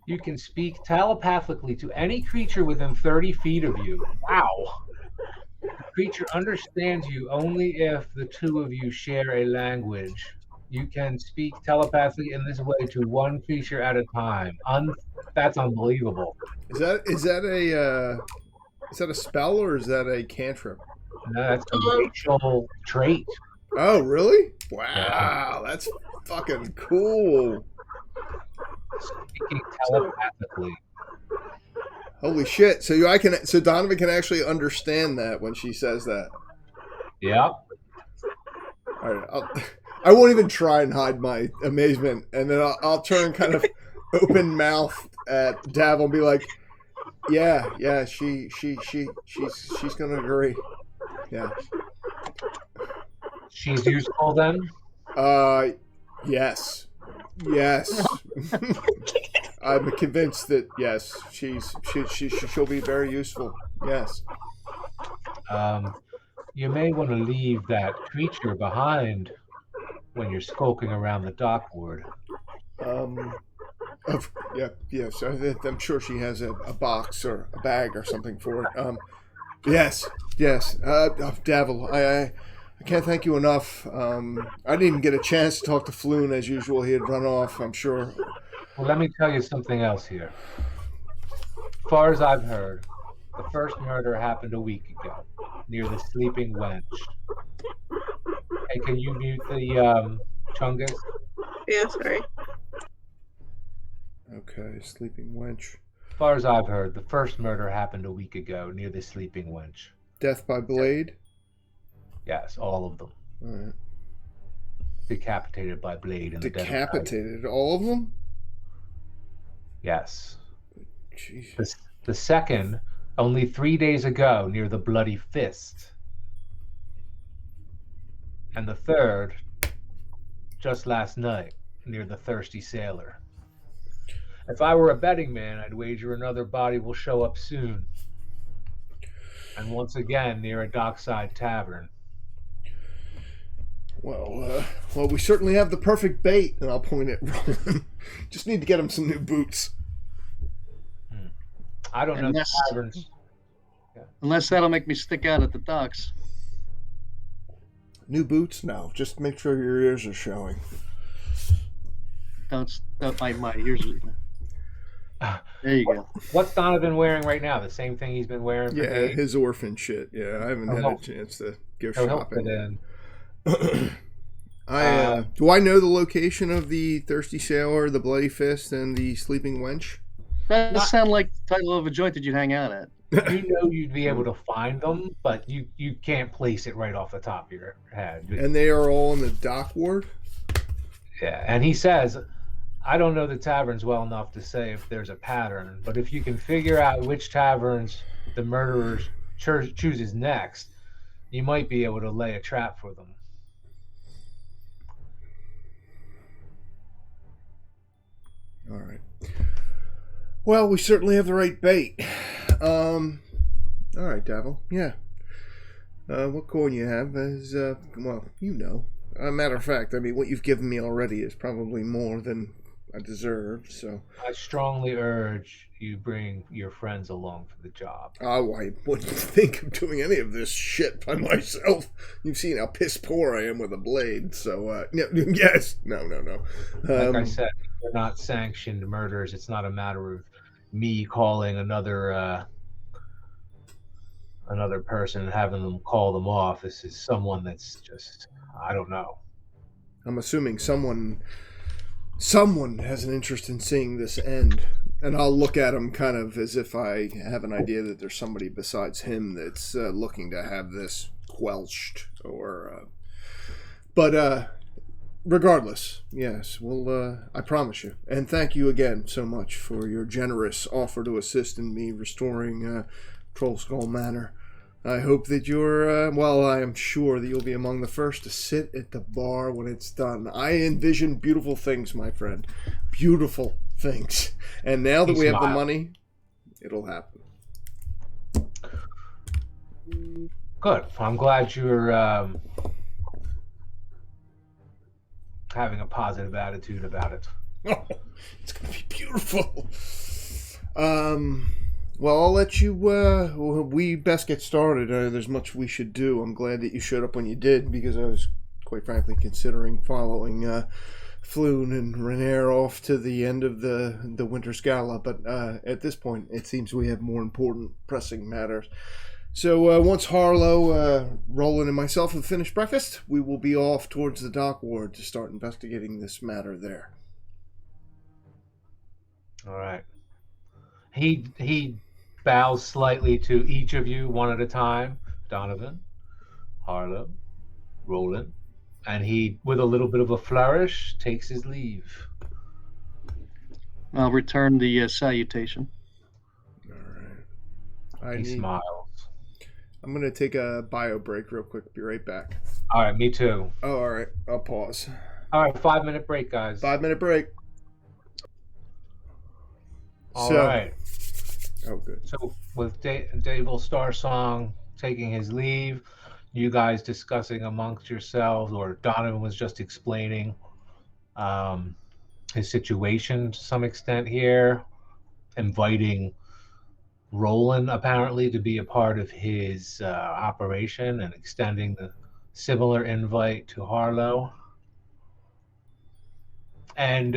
Speaker 1: You can speak telepathically to any creature within 30 feet of you. Wow. The creature understands you only if the two of you share a language. You can speak telepathically in this way to one creature at a time. That's unbelievable.
Speaker 2: Is that a spell or is that a cantrip?
Speaker 1: No, that's a racial trait.
Speaker 2: Oh, really? Wow,
Speaker 1: Yeah.
Speaker 2: that's fucking cool.
Speaker 1: Speaking telepathically.
Speaker 2: Holy shit! So Donovan can actually understand that when she says that.
Speaker 1: Yeah.
Speaker 2: All right, I won't even try and hide my amazement, and then I'll turn kind of open mouth at Davil and be like, "Yeah, she's gonna agree." Yeah.
Speaker 1: She's useful then?
Speaker 2: Yes. I'm convinced that yes, she'll be very useful. Yes.
Speaker 1: You may want to leave that creature behind when you're skulking around the dockboard.
Speaker 2: Yes. I'm sure she has a box or a bag or something for it. Yes. Davil, I can't thank you enough. I didn't even get a chance to talk to Floon as usual. He had run off, I'm sure.
Speaker 1: Well, let me tell you something else here. As far as I've heard, the first murder happened a week ago near the Sleeping Wench. Hey, can you mute the Chungus?
Speaker 4: Yeah, sorry.
Speaker 2: Okay, Sleeping Wench.
Speaker 1: As far as I've heard, the first murder happened a week ago near the Sleeping Wench.
Speaker 2: Death by blade?
Speaker 1: Yes, all of them.
Speaker 2: All right.
Speaker 1: Decapitated by blade in the dead of night.
Speaker 2: Decapitated? All of them?
Speaker 1: Yes.
Speaker 2: Jeez.
Speaker 1: The second, only 3 days ago, near the Bloody Fist. And the third, just last night, near the Thirsty Sailor. If I were a betting man, I'd wager another body will show up soon. And once again, near a dockside tavern.
Speaker 2: Well, we certainly have the perfect bait, and I'll point at Roland. Just need to get him some new boots.
Speaker 1: I don't know the taverns.
Speaker 3: Unless that'll make me stick out at the docks.
Speaker 2: New boots? No. Just make sure your ears are showing.
Speaker 3: Don't my ears. There you go.
Speaker 2: What's Donovan wearing right now? The same thing he's been wearing for days? His orphan shit. Yeah, I haven't had a chance to go shopping. Do I know the location of the Thirsty Sailor, the Bloody Fist, and the Sleeping Wench?
Speaker 3: That does sound like the title of a joint that you'd hang out at.
Speaker 1: You know you'd be able to find them, but you can't place it right off the top of your head.
Speaker 2: And they are all in the dock ward?
Speaker 1: Yeah, and he says, I don't know the taverns well enough to say if there's a pattern, but if you can figure out which taverns the murderer chooses next, you might be able to lay a trap for them.
Speaker 2: All right. Well, we certainly have the right bait. All right, Davil. Yeah. What coin you have is, well, you know. Matter of fact, I mean, what you've given me already is probably more than I deserve, so.
Speaker 1: I strongly urge you bring your friends along for the job.
Speaker 2: Oh, I wouldn't think of doing any of this shit by myself. You've seen how piss poor I am with a blade, so, yes. No.
Speaker 1: Like I said, they're not sanctioned murders. It's not a matter of me calling another person and having them call them off. This is someone that's just, I don't know.
Speaker 2: I'm assuming someone has an interest in seeing this end, and I'll look at him kind of as if I have an idea that there's somebody besides him that's looking to have this quelched. But regardless, yes, well, I promise you, and thank you again so much for your generous offer to assist in me restoring Troll Skull Manor. I hope that I am sure that you'll be among the first to sit at the bar when it's done. I envision beautiful things, my friend. Beautiful things. And now that we have the money, it'll happen.
Speaker 1: Good. I'm glad you're having a positive attitude about it.
Speaker 2: Oh, it's going to be beautiful. Well, I'll let you, we best get started. There's much we should do. I'm glad that you showed up when you did, because I was, quite frankly, considering following Floon and Renair off to the end of the Winter's Gala. But at this point, it seems we have more important, pressing matters. So once Harlow, Roland, and myself have finished breakfast, we will be off towards the dock ward to start investigating this matter there.
Speaker 1: All right. He bows slightly to each of you one at a time. Donovan, Harlow, Roland, and he, with a little bit of a flourish, takes his leave.
Speaker 3: I'll return the salutation.
Speaker 2: All right.
Speaker 1: He smiles.
Speaker 2: I'm going to take a bio break real quick. Be right back.
Speaker 1: All right, me too.
Speaker 2: Oh, all right. I'll pause.
Speaker 1: All right, 5-minute break, guys.
Speaker 2: 5-minute break.
Speaker 1: All right.
Speaker 2: Oh, good.
Speaker 1: So with Dave Starsong taking his leave, you guys discussing amongst yourselves, or Donovan was just explaining his situation to some extent here, inviting Roland apparently to be a part of his operation and extending the similar invite to Harlow. And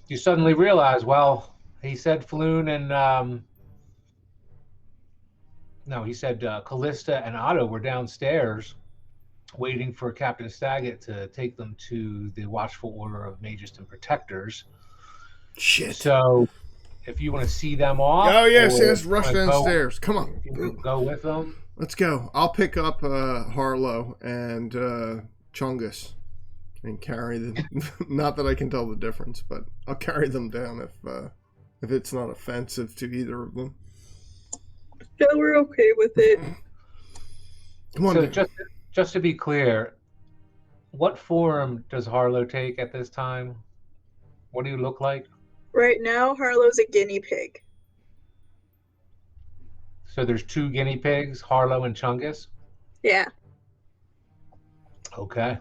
Speaker 1: you suddenly realize, well, he said Floon and he said Callista and Otto were downstairs waiting for Captain Staggett to take them to the Watchful Order of Magus and Protectors.
Speaker 2: Shit.
Speaker 1: So if you want to see them off.
Speaker 2: Oh, yes, rush downstairs. Come on.
Speaker 1: Go with them.
Speaker 2: Let's go. I'll pick up Harlow and Chungus and carry them. Not that I can tell the difference, but I'll carry them down if it's not offensive to either of them.
Speaker 4: Yeah, we're okay with it.
Speaker 2: Come on.
Speaker 1: So just to be clear, what form does Harlow take at this time? What do you look like?
Speaker 4: Right now, Harlow's a guinea pig.
Speaker 1: So there's 2 guinea pigs, Harlow and Chungus?
Speaker 4: Yeah.
Speaker 1: Okay.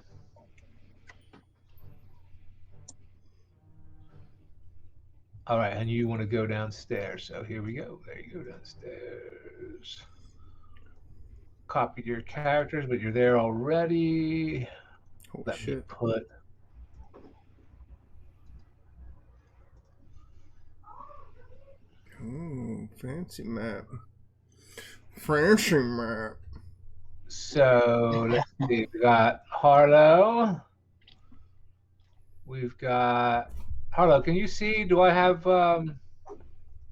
Speaker 1: All right, and you want to go downstairs. So here we go. There you go, downstairs. Copied your characters, but you're there already.
Speaker 2: Oh,
Speaker 1: Let
Speaker 2: shit.
Speaker 1: me put...
Speaker 2: Ooh, fancy map. Fancy map.
Speaker 1: So let's see. We got Harlow. We've got Harlow. Can you see? Do I have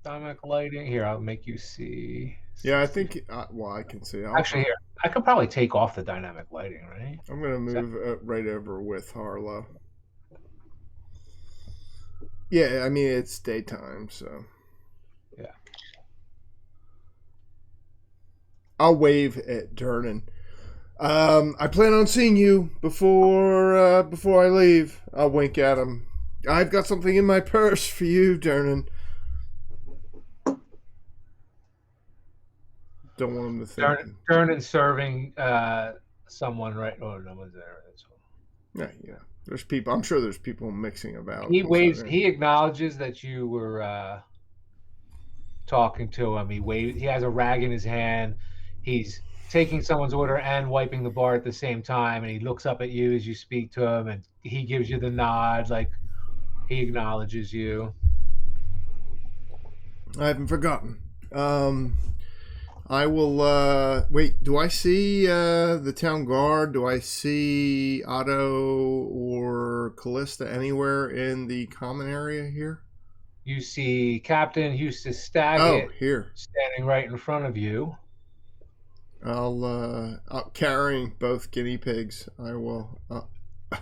Speaker 1: dynamic lighting? Here, I'll make you see.
Speaker 2: Yeah, I think. I can see.
Speaker 1: Actually, here, I could probably take off the dynamic lighting, right?
Speaker 2: I'm gonna move right over with Harlow. Yeah, I mean it's daytime, so.
Speaker 1: Yeah.
Speaker 2: I'll wave at Durnan. I plan on seeing you before I leave. I'll wink at him. I've got something in my purse for you, Durnan. Don't want him to think.
Speaker 1: Durnan serving someone, right? Oh, no one's there.
Speaker 2: Yeah. There's people. I'm sure there's people mixing about.
Speaker 1: He waves. He acknowledges that you were talking to him. He waves. He has a rag in his hand. He's taking someone's order and wiping the bar at the same time, and he looks up at you as you speak to him, and he gives you the nod, like he acknowledges you.
Speaker 2: I haven't forgotten. I will wait. Do I see the town guard? Do I see Otto or Callista anywhere in the common area here?
Speaker 1: You see Captain Eustace
Speaker 2: Oh,
Speaker 1: Staggett
Speaker 2: here.
Speaker 1: standing right in front of you.
Speaker 2: I'll carrying both guinea pigs. I will.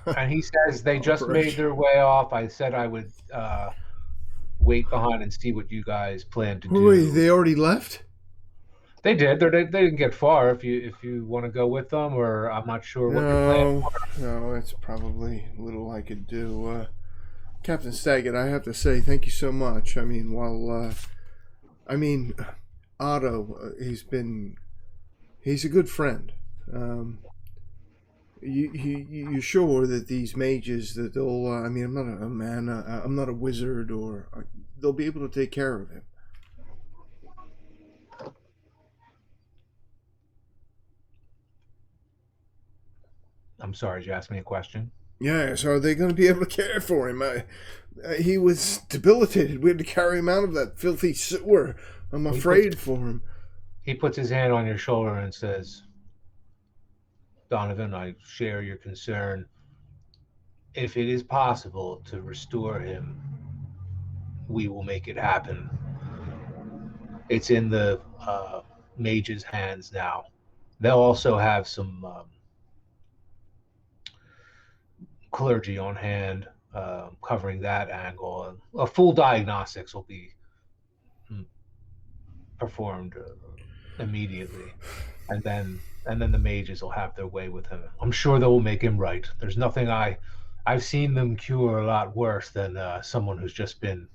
Speaker 1: And he says they just made
Speaker 2: Operation.
Speaker 1: their way off. I said I would wait behind and see what you guys plan to
Speaker 2: Wait,
Speaker 1: do.
Speaker 2: they already left?
Speaker 1: They did. They didn't get far. If you want to go with them, or I'm not sure what your plan.
Speaker 2: No, it's probably little I could do. Captain Staggett, I have to say thank you so much. I mean, Otto, he's a good friend. You sure that these mages that they'll? I'm not a man. I'm not a wizard, or they'll be able to take care of him.
Speaker 1: I'm sorry, did you ask me a question?
Speaker 2: Yeah, so are they going to be able to care for him? He was debilitated. We had to carry him out of that filthy sewer. I'm afraid for him.
Speaker 1: He puts his hand on your shoulder and says, Donovan, I share your concern. If it is possible to restore him, we will make it happen. It's in the mage's hands now. They'll also have some clergy on hand covering that angle. A full diagnostics will be performed immediately, and then the mages will have their way with him. I'm sure they will make him right. There's nothing I've seen them cure a lot worse than someone who's just been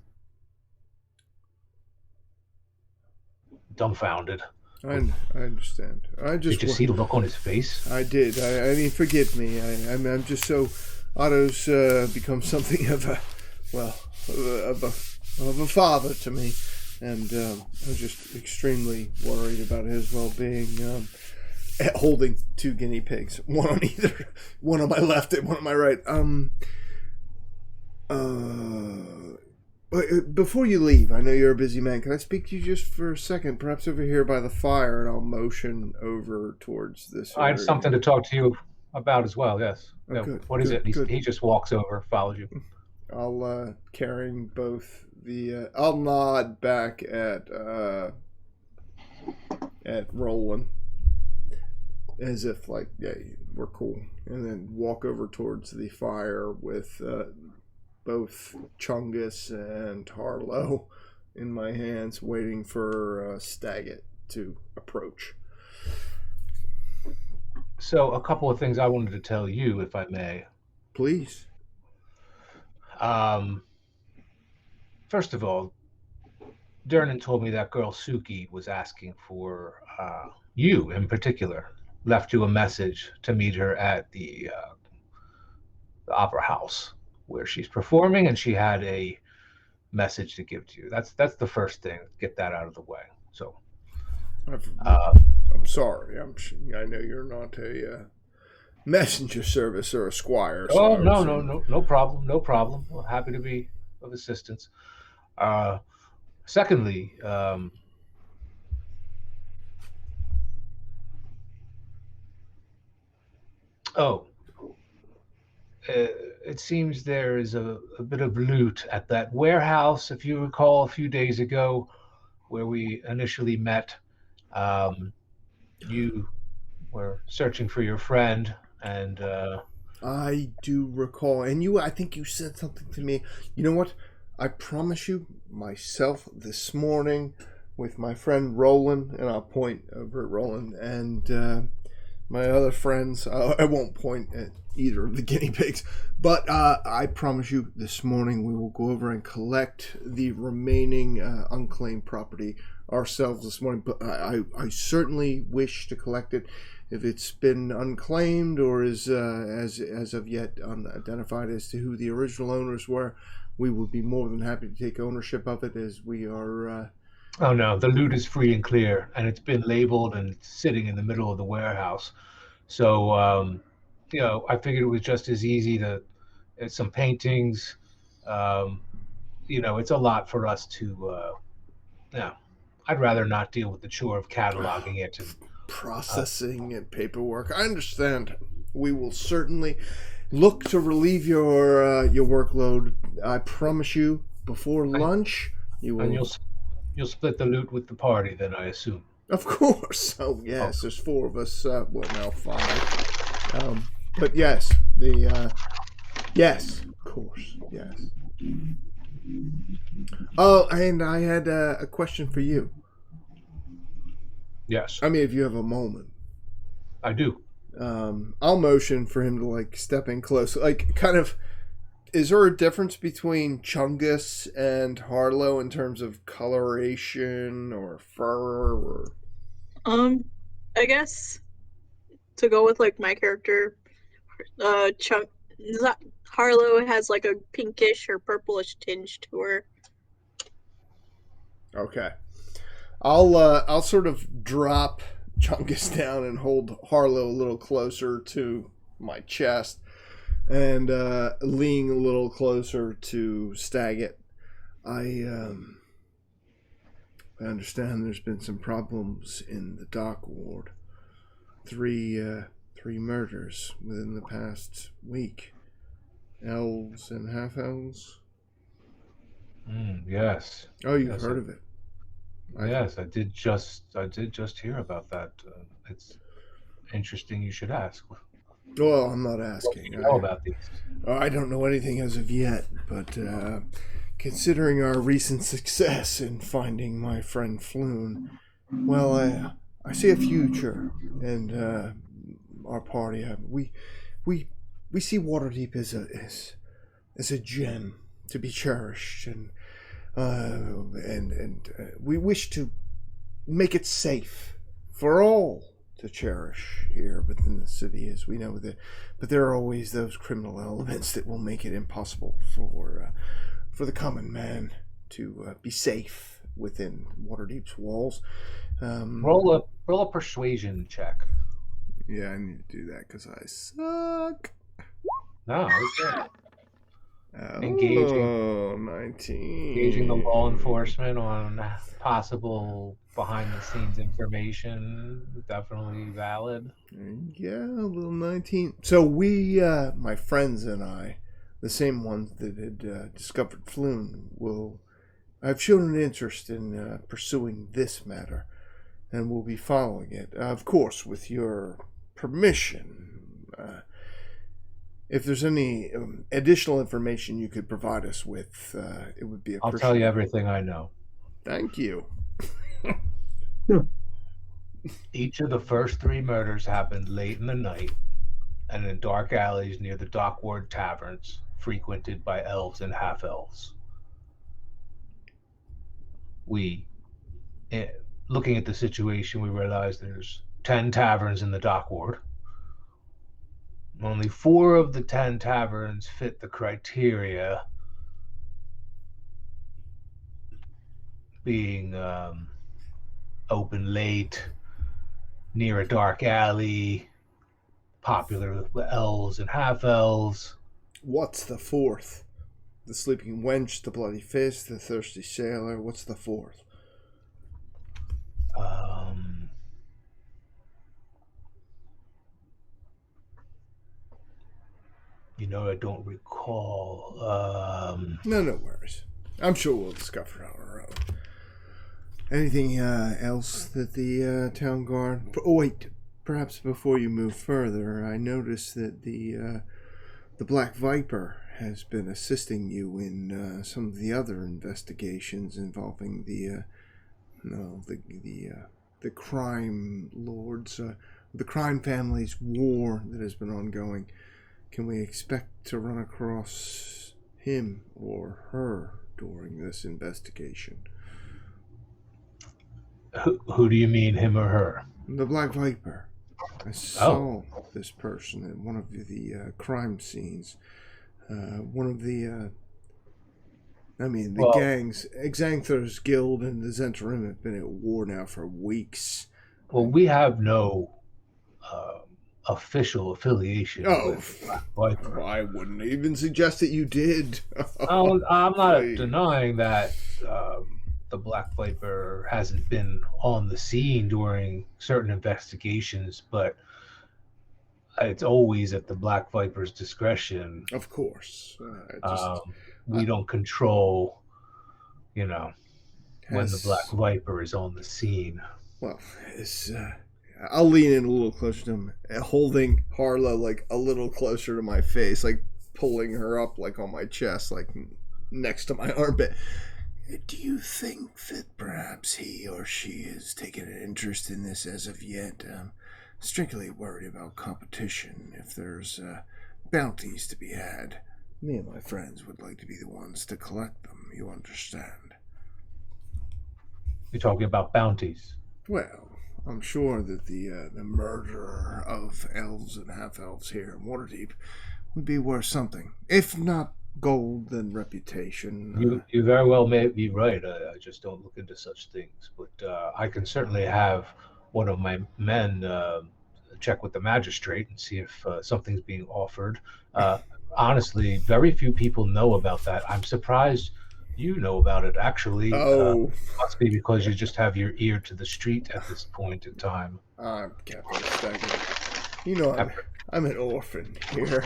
Speaker 1: dumbfounded.
Speaker 2: I understand.
Speaker 1: Did you see the look on his face?
Speaker 2: I did. I mean, forgive me. I'm just so. Otto's become something of a, well, of a father to me, and I was just extremely worried about his well-being. Holding two guinea pigs, one on either, one on my left and one on my right. Before you leave, I know you're a busy man. Can I speak to you just for a second? Perhaps over here by the fire, and I'll motion over towards this.
Speaker 1: I have something to talk to you about as well. Yes.
Speaker 2: Oh,
Speaker 1: No,
Speaker 2: good,
Speaker 1: what is
Speaker 2: good,
Speaker 1: it?
Speaker 2: good.
Speaker 1: He just walks over, follows you.
Speaker 2: I'll carrying both the. I'll nod back at Roland, as if like, yeah, we're cool, and then walk over towards the fire with both Chungus and Harlow in my hands, waiting for Staggett to approach.
Speaker 1: So a couple of things I wanted to tell you, if I may.
Speaker 2: Please.
Speaker 1: First of all, Dernan told me that girl Suki was asking for you in particular. Left you a message to meet her at the opera house where she's performing, and she had a message to give to you. That's the first thing. Get that out of the way. So,
Speaker 2: I'm sorry. I know you're not a messenger service or a squire. So
Speaker 1: no problem, no problem. Well, happy to be of assistance. Secondly, it seems there is a bit of loot at that warehouse, if you recall, a few days ago, where we initially met. You were searching for your friend, and
Speaker 2: I do recall, and I think you said something to me. You know what? I promise you, myself this morning with my friend Roland, and I'll point over at Roland, and my other friends. I won't point at either of the guinea pigs, but I promise you, this morning we will go over and collect the remaining unclaimed property ourselves this morning. But I certainly wish to collect it. If it's been unclaimed or is as of yet unidentified as to who the original owners were, we would be more than happy to take ownership of it, as we are.
Speaker 1: Oh no, the loot is free and clear, and it's been labeled and it's sitting in the middle of the warehouse. So, I figured it was just as easy to some paintings. It's a lot for us to No, I'd rather not deal with the chore of cataloging it. And,
Speaker 2: Processing and paperwork. I understand. We will certainly look to relieve your workload. I promise you, before lunch, you will.
Speaker 1: and you'll split the loot with the party, then I assume.
Speaker 2: Of course. Oh yes, there's four of us. Well, now five. But yes, yes, of course, yes. Oh, and I had a question for you.
Speaker 1: Yes,
Speaker 2: I mean, if you have a moment.
Speaker 1: I do.
Speaker 2: I'll motion for him to like step in close. Like, kind of. Is there a difference between Chungus and Harlow in terms of coloration or fur or?
Speaker 4: I guess to go with like my character, Harlow has like a pinkish or purplish tinge to her.
Speaker 2: Okay, I'll sort of drop Chungus down and hold Harlow a little closer to my chest, and lean a little closer to Staggett. I understand there's been some problems in the dock ward. Three murders within the past week. Elves and half elves.
Speaker 1: Yes.
Speaker 2: Oh, you've
Speaker 1: Yes,
Speaker 2: heard of it.
Speaker 1: Yes, I did just hear about that. It's interesting you should ask.
Speaker 2: Well, I'm not
Speaker 1: What do
Speaker 2: asking.
Speaker 1: you know about these?
Speaker 2: I don't know anything as of yet, but considering our recent success in finding my friend Floon, well, I see a future, and our party. We see Waterdeep as a gem to be cherished, and we wish to make it safe for all to cherish here within the city, as we know that. But there are always those criminal elements that will make it impossible for the common man to be safe within Waterdeep's walls.
Speaker 1: Roll a persuasion check.
Speaker 2: Yeah, I need to do that because I suck.
Speaker 1: No, okay.
Speaker 2: Oh,
Speaker 1: Engaging
Speaker 2: 19.
Speaker 1: Engaging the law enforcement on possible behind-the-scenes information, definitely valid.
Speaker 2: Yeah, a little 19. So we, my friends and I, the same ones that had discovered Floon, I've shown an interest in pursuing this matter, and we'll be following it. Of course, with your permission. If there's any additional information you could provide us with, it would be appreciated.
Speaker 1: I'll tell you everything I know.
Speaker 2: Thank you.
Speaker 1: Each of the first 3 murders happened late in the night and in dark alleys near the Dockward taverns, frequented by elves and half-elves. Looking at the situation, we realized there's 10 taverns in the Dockward. Only 4 of the 10 taverns fit the criteria, being open late, near a dark alley, popular with elves and half-elves.
Speaker 2: What's the 4th? The Sleeping Wench, the Bloody Fist, the Thirsty Sailor. What's the 4th?
Speaker 1: I don't recall.
Speaker 2: No worries. I'm sure we'll discover it on our own. Anything else that the town guard... Oh, wait. Perhaps before you move further, I noticed that the Black Viper has been assisting you in some of the other investigations involving the crime lords, the crime family's war that has been ongoing. Can we expect to run across him or her during this investigation?
Speaker 1: Who do you mean, him or her?
Speaker 2: The Black Viper. I saw this person at one of the crime scenes. One of the gangs, Exanthor's Guild and the Zentarim have been at war now for weeks.
Speaker 1: Well, we have no official affiliation with Black Viper.
Speaker 2: I wouldn't even suggest that you did.
Speaker 1: I'm not denying that the Black Viper hasn't been on the scene during certain investigations, but it's always at the Black Viper's discretion.
Speaker 2: Of course.
Speaker 1: We don't control, you know, when the Black
Speaker 2: Has
Speaker 1: Viper is on the scene.
Speaker 2: well, it's, I'll lean in a little closer to him, holding Harlow like a little closer to my face, like pulling her up like on my chest, like next to my armpit. Do you think that perhaps he or she has taken an interest in this as of yet? Strictly worried about competition. If there's bounties to be had, me and my friends would like to be the ones to collect them. You understand?
Speaker 1: You're talking about bounties.
Speaker 2: Well, I'm sure that the murderer of elves and half-elves here in Waterdeep would be worth something. If not gold, then reputation.
Speaker 1: You very well may be right. I just don't look into such things. But I can certainly have one of my men check with the magistrate and see if something's being offered. Honestly, very few people know about that. I'm surprised you know about it, actually. Must be because you just have your ear to the street at this point in time.
Speaker 2: Captain Staggett. You know, I'm an orphan here.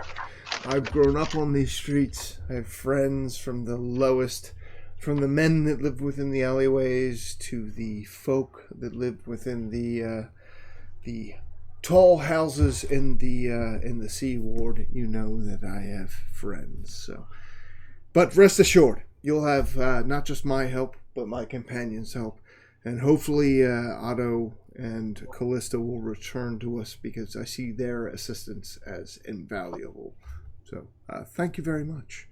Speaker 2: I've grown up on these streets. I have friends from the lowest, from the men that live within the alleyways to the folk that live within the tall houses in the Sea Ward. You know that I have friends. So, but rest assured, you'll have not just my help, but my companions' help, and hopefully Otto and Callista will return to us because I see their assistance as invaluable. So, thank you very much,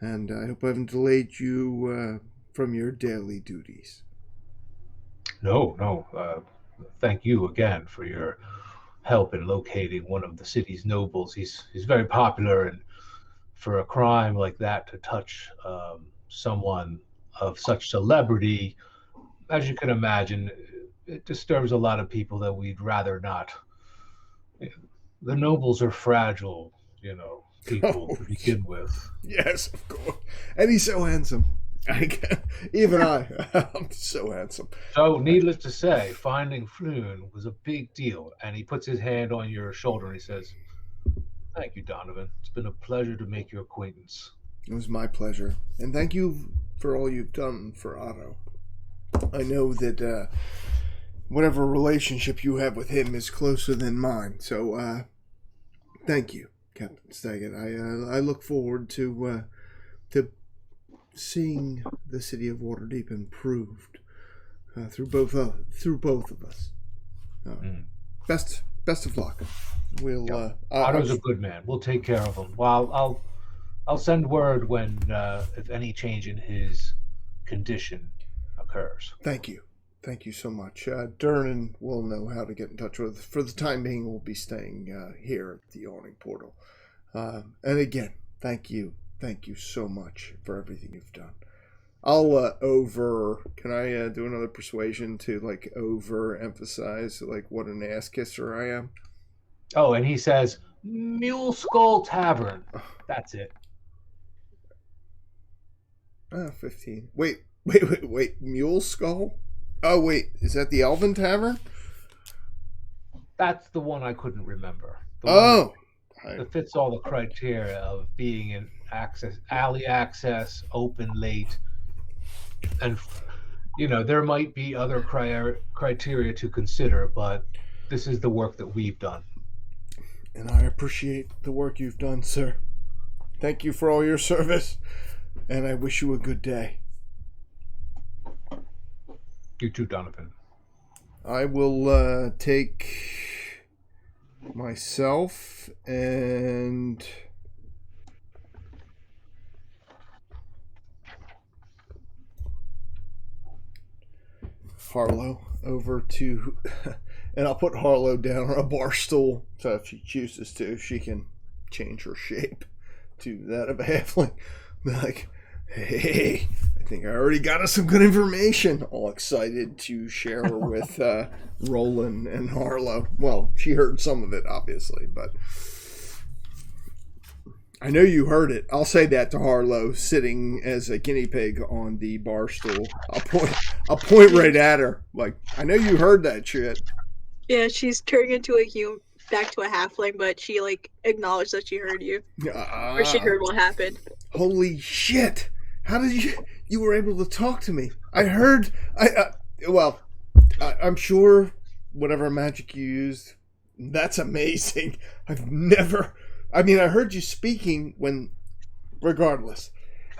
Speaker 2: and I hope I haven't delayed you from your daily duties.
Speaker 1: No. Thank you again for your help in locating one of the city's nobles. He's very popular, and for a crime like that to touch someone of such celebrity, as you can imagine, it disturbs a lot of people that we'd rather not. The nobles are fragile, people to begin with.
Speaker 2: Yes, of course. And he's so handsome. Even I'm so handsome.
Speaker 1: So, needless to say, finding Floon was a big deal. And he puts his hand on your shoulder and he says, "Thank you, Donovan. It's been a pleasure to make your acquaintance."
Speaker 2: It was my pleasure. And thank you for all you've done for Otto. I know that whatever relationship you have with him is closer than mine. So, thank you, Captain Staggett. I look forward to seeing the city of Waterdeep improved through both of us. Best of luck.
Speaker 1: Otto's a good man. We'll take care of him. Well, I'll send word when if any change in his condition occurs.
Speaker 2: Thank you so much. Durnan will know how to get in touch with. For the time being, we'll be staying here at the Yawning Portal. And again, thank you so much for everything you've done. I'll can I do another persuasion to overemphasize what an ass kisser I am?
Speaker 1: Oh, and he says, "Mule Skull Tavern." That's it.
Speaker 2: 15. Wait. Mule Skull? Oh, wait. Is that the Elven Tavern?
Speaker 1: That's the one I couldn't remember. That fits all the criteria of being in alley access, open late. And, there might be other criteria to consider, but this is the work that we've done.
Speaker 2: And I appreciate the work you've done, sir. Thank you for all your service, and I wish you a good day.
Speaker 1: You too, Donovan.
Speaker 2: I will take myself and Harlow over to, and I'll put Harlow down on a bar stool, so if she chooses to, she can change her shape to that of a halfling. Like, hey, I think I already got us some good information. All excited to share with Roland and Harlow. Well, she heard some of it, obviously, but I know you heard it. I'll say that to Harlow, sitting as a guinea pig on the bar stool. I'll point right at her. Like, I know you heard that shit.
Speaker 4: Yeah, she's turning into back to a halfling, but she like acknowledged that she heard you, or she heard what happened.
Speaker 2: Holy shit! How did you were able to talk to me? I heard. I'm sure whatever magic you used, that's amazing. I've never. I mean, I heard you speaking when. Regardless,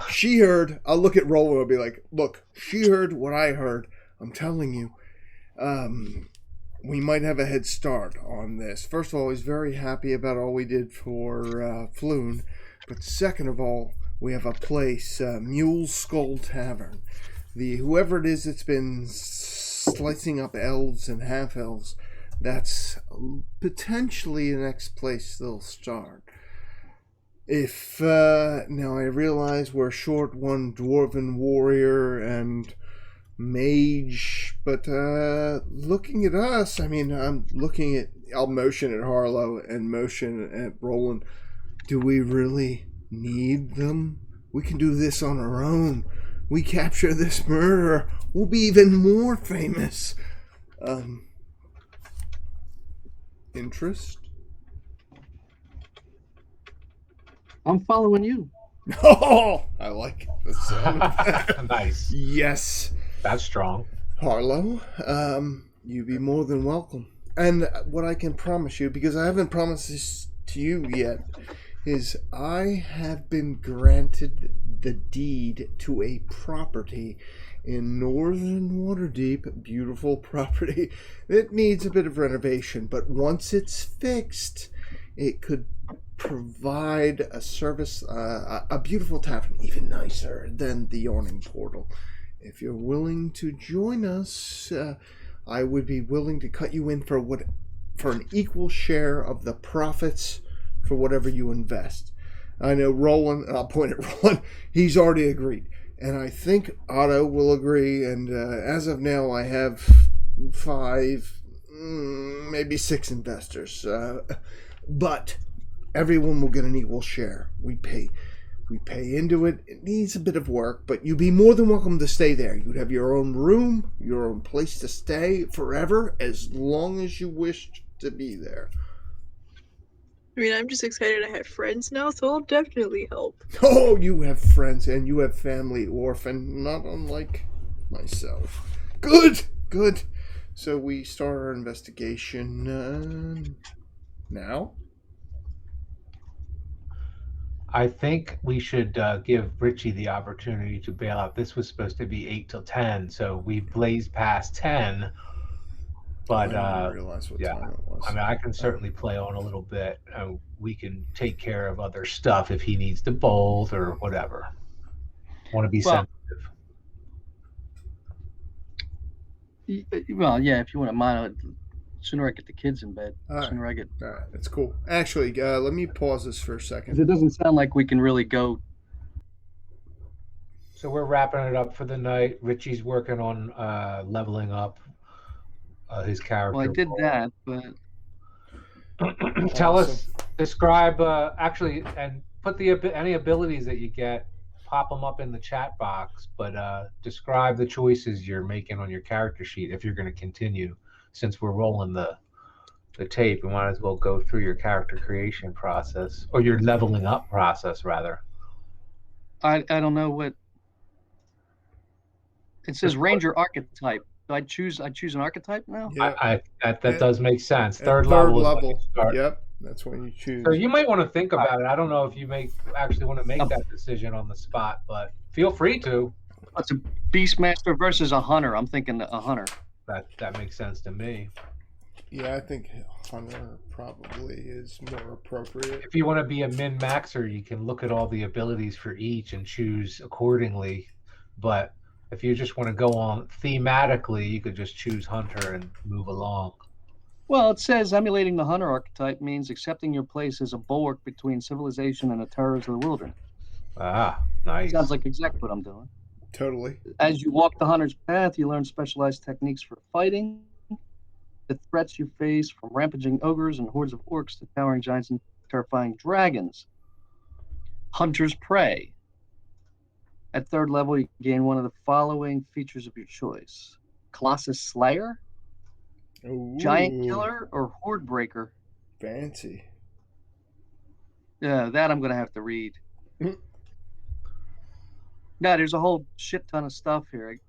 Speaker 2: she heard. I'll look at Roller and be like, "Look, she heard what I heard. I'm telling you." We might have a head start on this. First of all, he's very happy about all we did for Floon. But second of all, we have a place, Mule's Skull Tavern. Whoever it is that's been slicing up elves and half-elves, that's potentially the next place they'll start. If, now I realize we're short one dwarven warrior and mage, but looking at us, I mean, I'll motion at Harlow and motion at Roland. Do we really need them? We can do this on our own. We capture this murderer, we'll be even more famous. Interest?
Speaker 3: I'm following you.
Speaker 2: Oh, I like the sound of that.
Speaker 1: Nice.
Speaker 2: Yes.
Speaker 1: That's strong.
Speaker 2: Harlow, you be more than welcome. And what I can promise you, because I haven't promised this to you yet, is I have been granted the deed to a property in northern Waterdeep, beautiful property. It needs a bit of renovation, but once it's fixed, it could provide a service, a beautiful tavern, even nicer than the Yawning Portal. If you're willing to join us, I would be willing to cut you in for an equal share of the profits for whatever you invest. I know Roland, and I'll point at Roland, he's already agreed. And I think Otto will agree, and as of now I have 5, maybe 6 investors. But everyone will get an equal share. We pay into it. It needs a bit of work, but you'd be more than welcome to stay there. You'd have your own room, your own place to stay forever, as long as you wished to be there.
Speaker 4: I mean, I'm just excited I have friends now, so I'll definitely help.
Speaker 2: Oh, you have friends and you have family, orphan, not unlike myself. Good. So we start our investigation now.
Speaker 1: I think we should give Richie the opportunity to bail out. This was supposed to be 8 till 10, so we blazed past 10. But
Speaker 2: I didn't realize what time it was.
Speaker 1: I mean, I can certainly play on a little bit. We can take care of other stuff if he needs to bolt or whatever. Want to be sensitive.
Speaker 3: Well, yeah, if you want to mind, sooner I get the kids in bed, sooner I get.
Speaker 2: All right, that's cool. Actually, let me pause this for a second.
Speaker 3: It doesn't sound like we can really go.
Speaker 1: So we're wrapping it up for the night. Richie's working on leveling up his character.
Speaker 3: Well, I did that, but
Speaker 1: tell us, describe actually, and put any abilities that you get, pop them up in the chat box. But describe the choices you're making on your character sheet if you're going to continue. Since we're rolling the tape, we might as well go through your character creation process, or your leveling up process, rather.
Speaker 3: I don't know what it says. Ranger archetype. Do I choose an archetype now?
Speaker 1: Yeah. That does make sense. Third level.
Speaker 2: Yep, that's when you choose.
Speaker 1: So you might want to think about it. I don't know if you actually want to make that decision on the spot, but feel free to.
Speaker 3: It's a Beastmaster versus a hunter. I'm thinking a hunter.
Speaker 1: That makes sense to me.
Speaker 2: Yeah, I think hunter probably is more appropriate.
Speaker 1: If you want to be a min-maxer, you can look at all the abilities for each and choose accordingly. But if you just want to go on thematically, you could just choose hunter and move along.
Speaker 3: Well, it says emulating the hunter archetype means accepting your place as a bulwark between civilization and the terrors of the wilderness.
Speaker 1: Ah, nice.
Speaker 3: Sounds like exactly what I'm doing.
Speaker 2: Totally.
Speaker 3: As you walk the hunter's path, you learn specialized techniques for fighting, the threats you face from rampaging ogres and hordes of orcs to towering giants and terrifying dragons. Hunter's Prey. At 3rd level, you gain one of the following features of your choice: Colossus Slayer,
Speaker 2: Ooh,
Speaker 3: Giant Killer, or Horde Breaker.
Speaker 2: fancy.
Speaker 3: Yeah, that I'm going to have to read.
Speaker 2: Mm.
Speaker 3: No, there's a whole shit ton of stuff here.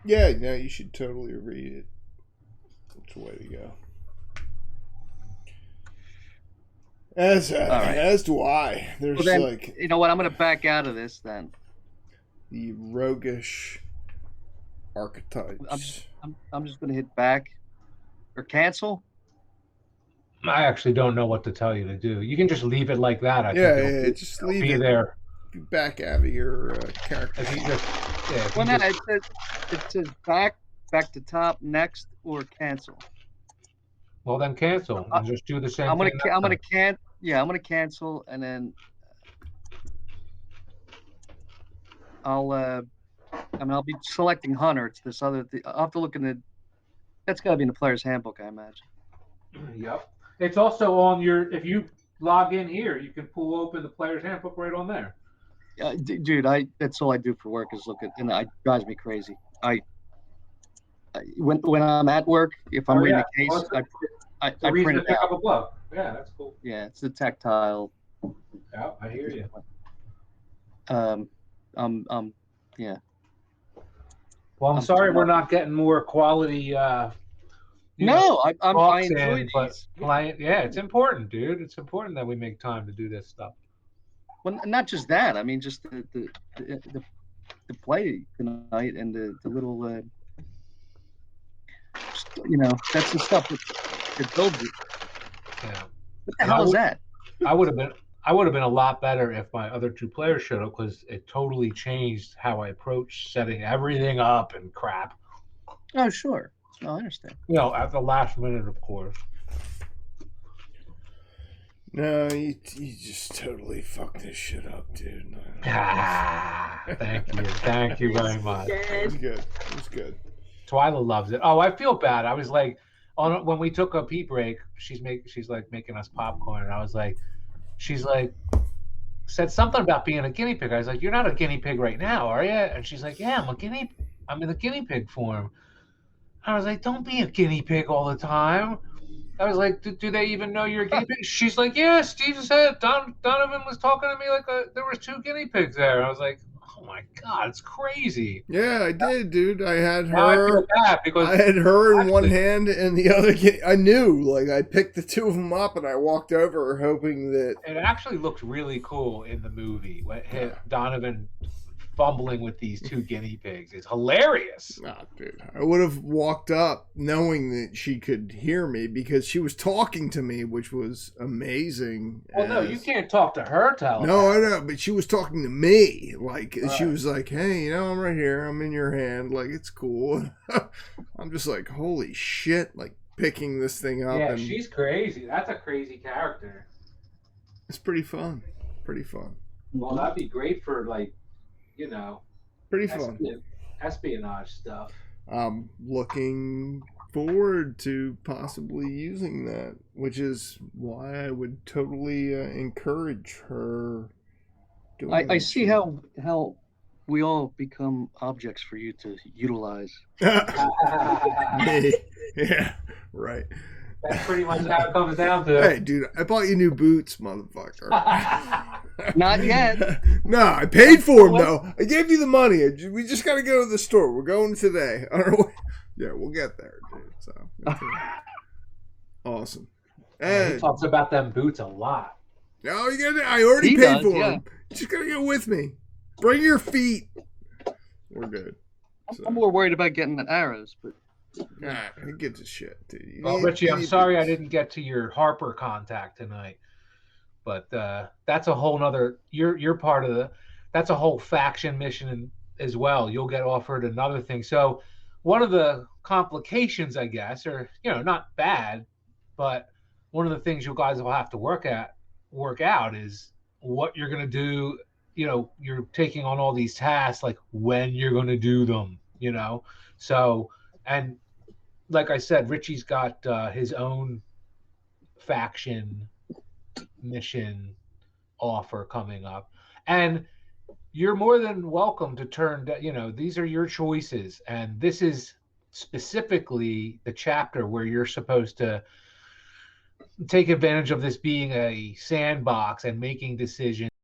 Speaker 2: Yeah, no, you should totally read it. It's the way to go. As do I. There's
Speaker 3: Well, then,
Speaker 2: like
Speaker 3: you know what? I'm going to back out of this then.
Speaker 2: the roguish archetypes.
Speaker 3: I'm just going to hit back or cancel.
Speaker 1: I actually don't know what to tell you to do. You can just leave it like that. I
Speaker 2: Yeah,
Speaker 1: think
Speaker 2: yeah, just leave
Speaker 1: be
Speaker 2: it.
Speaker 1: there.
Speaker 2: Be back out of your character.
Speaker 1: If you just, yeah, if
Speaker 3: Well,
Speaker 1: you
Speaker 3: no,
Speaker 1: just-
Speaker 3: it says back to top, next, or cancel.
Speaker 1: well, then cancel and just do the same
Speaker 3: I'm
Speaker 1: thing.
Speaker 3: gonna I'm gonna cancel, and then I'll I'll be selecting Hunter. It's this other. I'll have to look in the. That's got to be in the player's handbook, I imagine.
Speaker 1: Yep. It's also on your. If you log in here, you can pull open the player's handbook right on there.
Speaker 3: Dude, that's all I do for work is look at, and it drives me crazy. When I'm at work, if I'm reading a case,
Speaker 1: Well,
Speaker 3: I
Speaker 1: the reason
Speaker 3: print
Speaker 1: to
Speaker 3: it
Speaker 1: pick
Speaker 3: out.
Speaker 1: up a book. Yeah, that's cool.
Speaker 3: Yeah, it's the tactile.
Speaker 1: Yeah, I hear you.
Speaker 3: Yeah.
Speaker 1: Well, I'm sorry we're not getting more quality.
Speaker 3: No, I
Speaker 1: talks
Speaker 3: enjoy
Speaker 1: in, but
Speaker 3: these.
Speaker 1: yeah, it's important, dude. It's important that we make time to do this stuff.
Speaker 3: Well, not just that. I mean, just the play tonight and the little, that's the stuff that builds it.
Speaker 1: Yeah.
Speaker 3: What the hell is that?
Speaker 1: I would have been a lot better if my other 2 players showed up, because it totally changed how I approach setting everything up and crap.
Speaker 3: Oh, sure. No, I understand.
Speaker 1: At the last minute, of course.
Speaker 2: No, you just totally fucked this shit up, dude.
Speaker 1: Thank you very much.
Speaker 2: It was good. It was good.
Speaker 1: Twyla loves it. Oh, I feel bad. I was like, when we took a pee break, she's like making us popcorn, and I was like, she's like, said something about being a guinea pig. I was like, you're not a guinea pig right now, are you? And she's like, yeah, I'm in the guinea pig form. I was like, don't be a guinea pig all the time. I was like, do they even know you're a guinea pig? She's like, yeah, Steve said, Donovan was talking to me like there was 2 guinea pigs there. I was like, oh my God, it's crazy.
Speaker 2: Yeah, I did, dude. I had
Speaker 1: Now I feel
Speaker 2: her.
Speaker 1: bad because
Speaker 2: I had her in one
Speaker 1: actually-
Speaker 2: hand and the other. I knew, like, I picked the 2 of them up and I walked over, hoping that.
Speaker 1: It actually looked really cool in the movie when Donovan fumbling with these 2 guinea pigs. It's hilarious.
Speaker 2: Nah, dude. I would have walked up knowing that she could hear me because she was talking to me, which was amazing.
Speaker 1: Well, no, you can't talk to her,
Speaker 2: No, I know, but she was talking to me. Like, she was like, hey, I'm right here. I'm in your hand. Like, it's cool. I'm just like, holy shit. Like, picking this thing up.
Speaker 1: Yeah,
Speaker 2: and
Speaker 1: she's crazy. That's a crazy character.
Speaker 2: it's pretty fun. Pretty fun.
Speaker 1: Well, that'd be great for, like,
Speaker 2: Pretty fun.
Speaker 1: espionage stuff.
Speaker 2: I'm looking forward to possibly using that, which is why I would totally encourage her doing
Speaker 3: I
Speaker 2: that
Speaker 3: see
Speaker 2: shit.
Speaker 3: how we all become objects for you to utilize.
Speaker 2: Me. Yeah, right.
Speaker 1: That's pretty much how it comes down to.
Speaker 2: Hey, dude, I bought you new boots, motherfucker.
Speaker 3: Not yet.
Speaker 2: No, I paid for them, though. I gave you the money. We just got to go to the store. We're going today. Yeah, we'll get there, dude. So, awesome.
Speaker 1: He
Speaker 2: And
Speaker 1: talks about them boots a lot.
Speaker 2: no, I already
Speaker 3: He
Speaker 2: paid
Speaker 3: does,
Speaker 2: for
Speaker 3: yeah.
Speaker 2: them. Just gotta go with me. Bring your feet. We're good. So,
Speaker 3: I'm more worried about getting the arrows, but
Speaker 2: who gives a shit, dude?
Speaker 1: Well, Richie, I'm sorry I didn't get to your Harper contact tonight, but that's a whole nother. You're part of that's a whole faction mission as well. You'll get offered another thing. So one of the complications, I guess, or not bad, but one of the things you guys will have to work out is what you're gonna do. You're taking on all these tasks, like when you're gonna do them. So, and like I said, Richie's got his own faction mission offer coming up. And you're more than welcome to turn, these are your choices. And this is specifically the chapter where you're supposed to take advantage of this being a sandbox and making decisions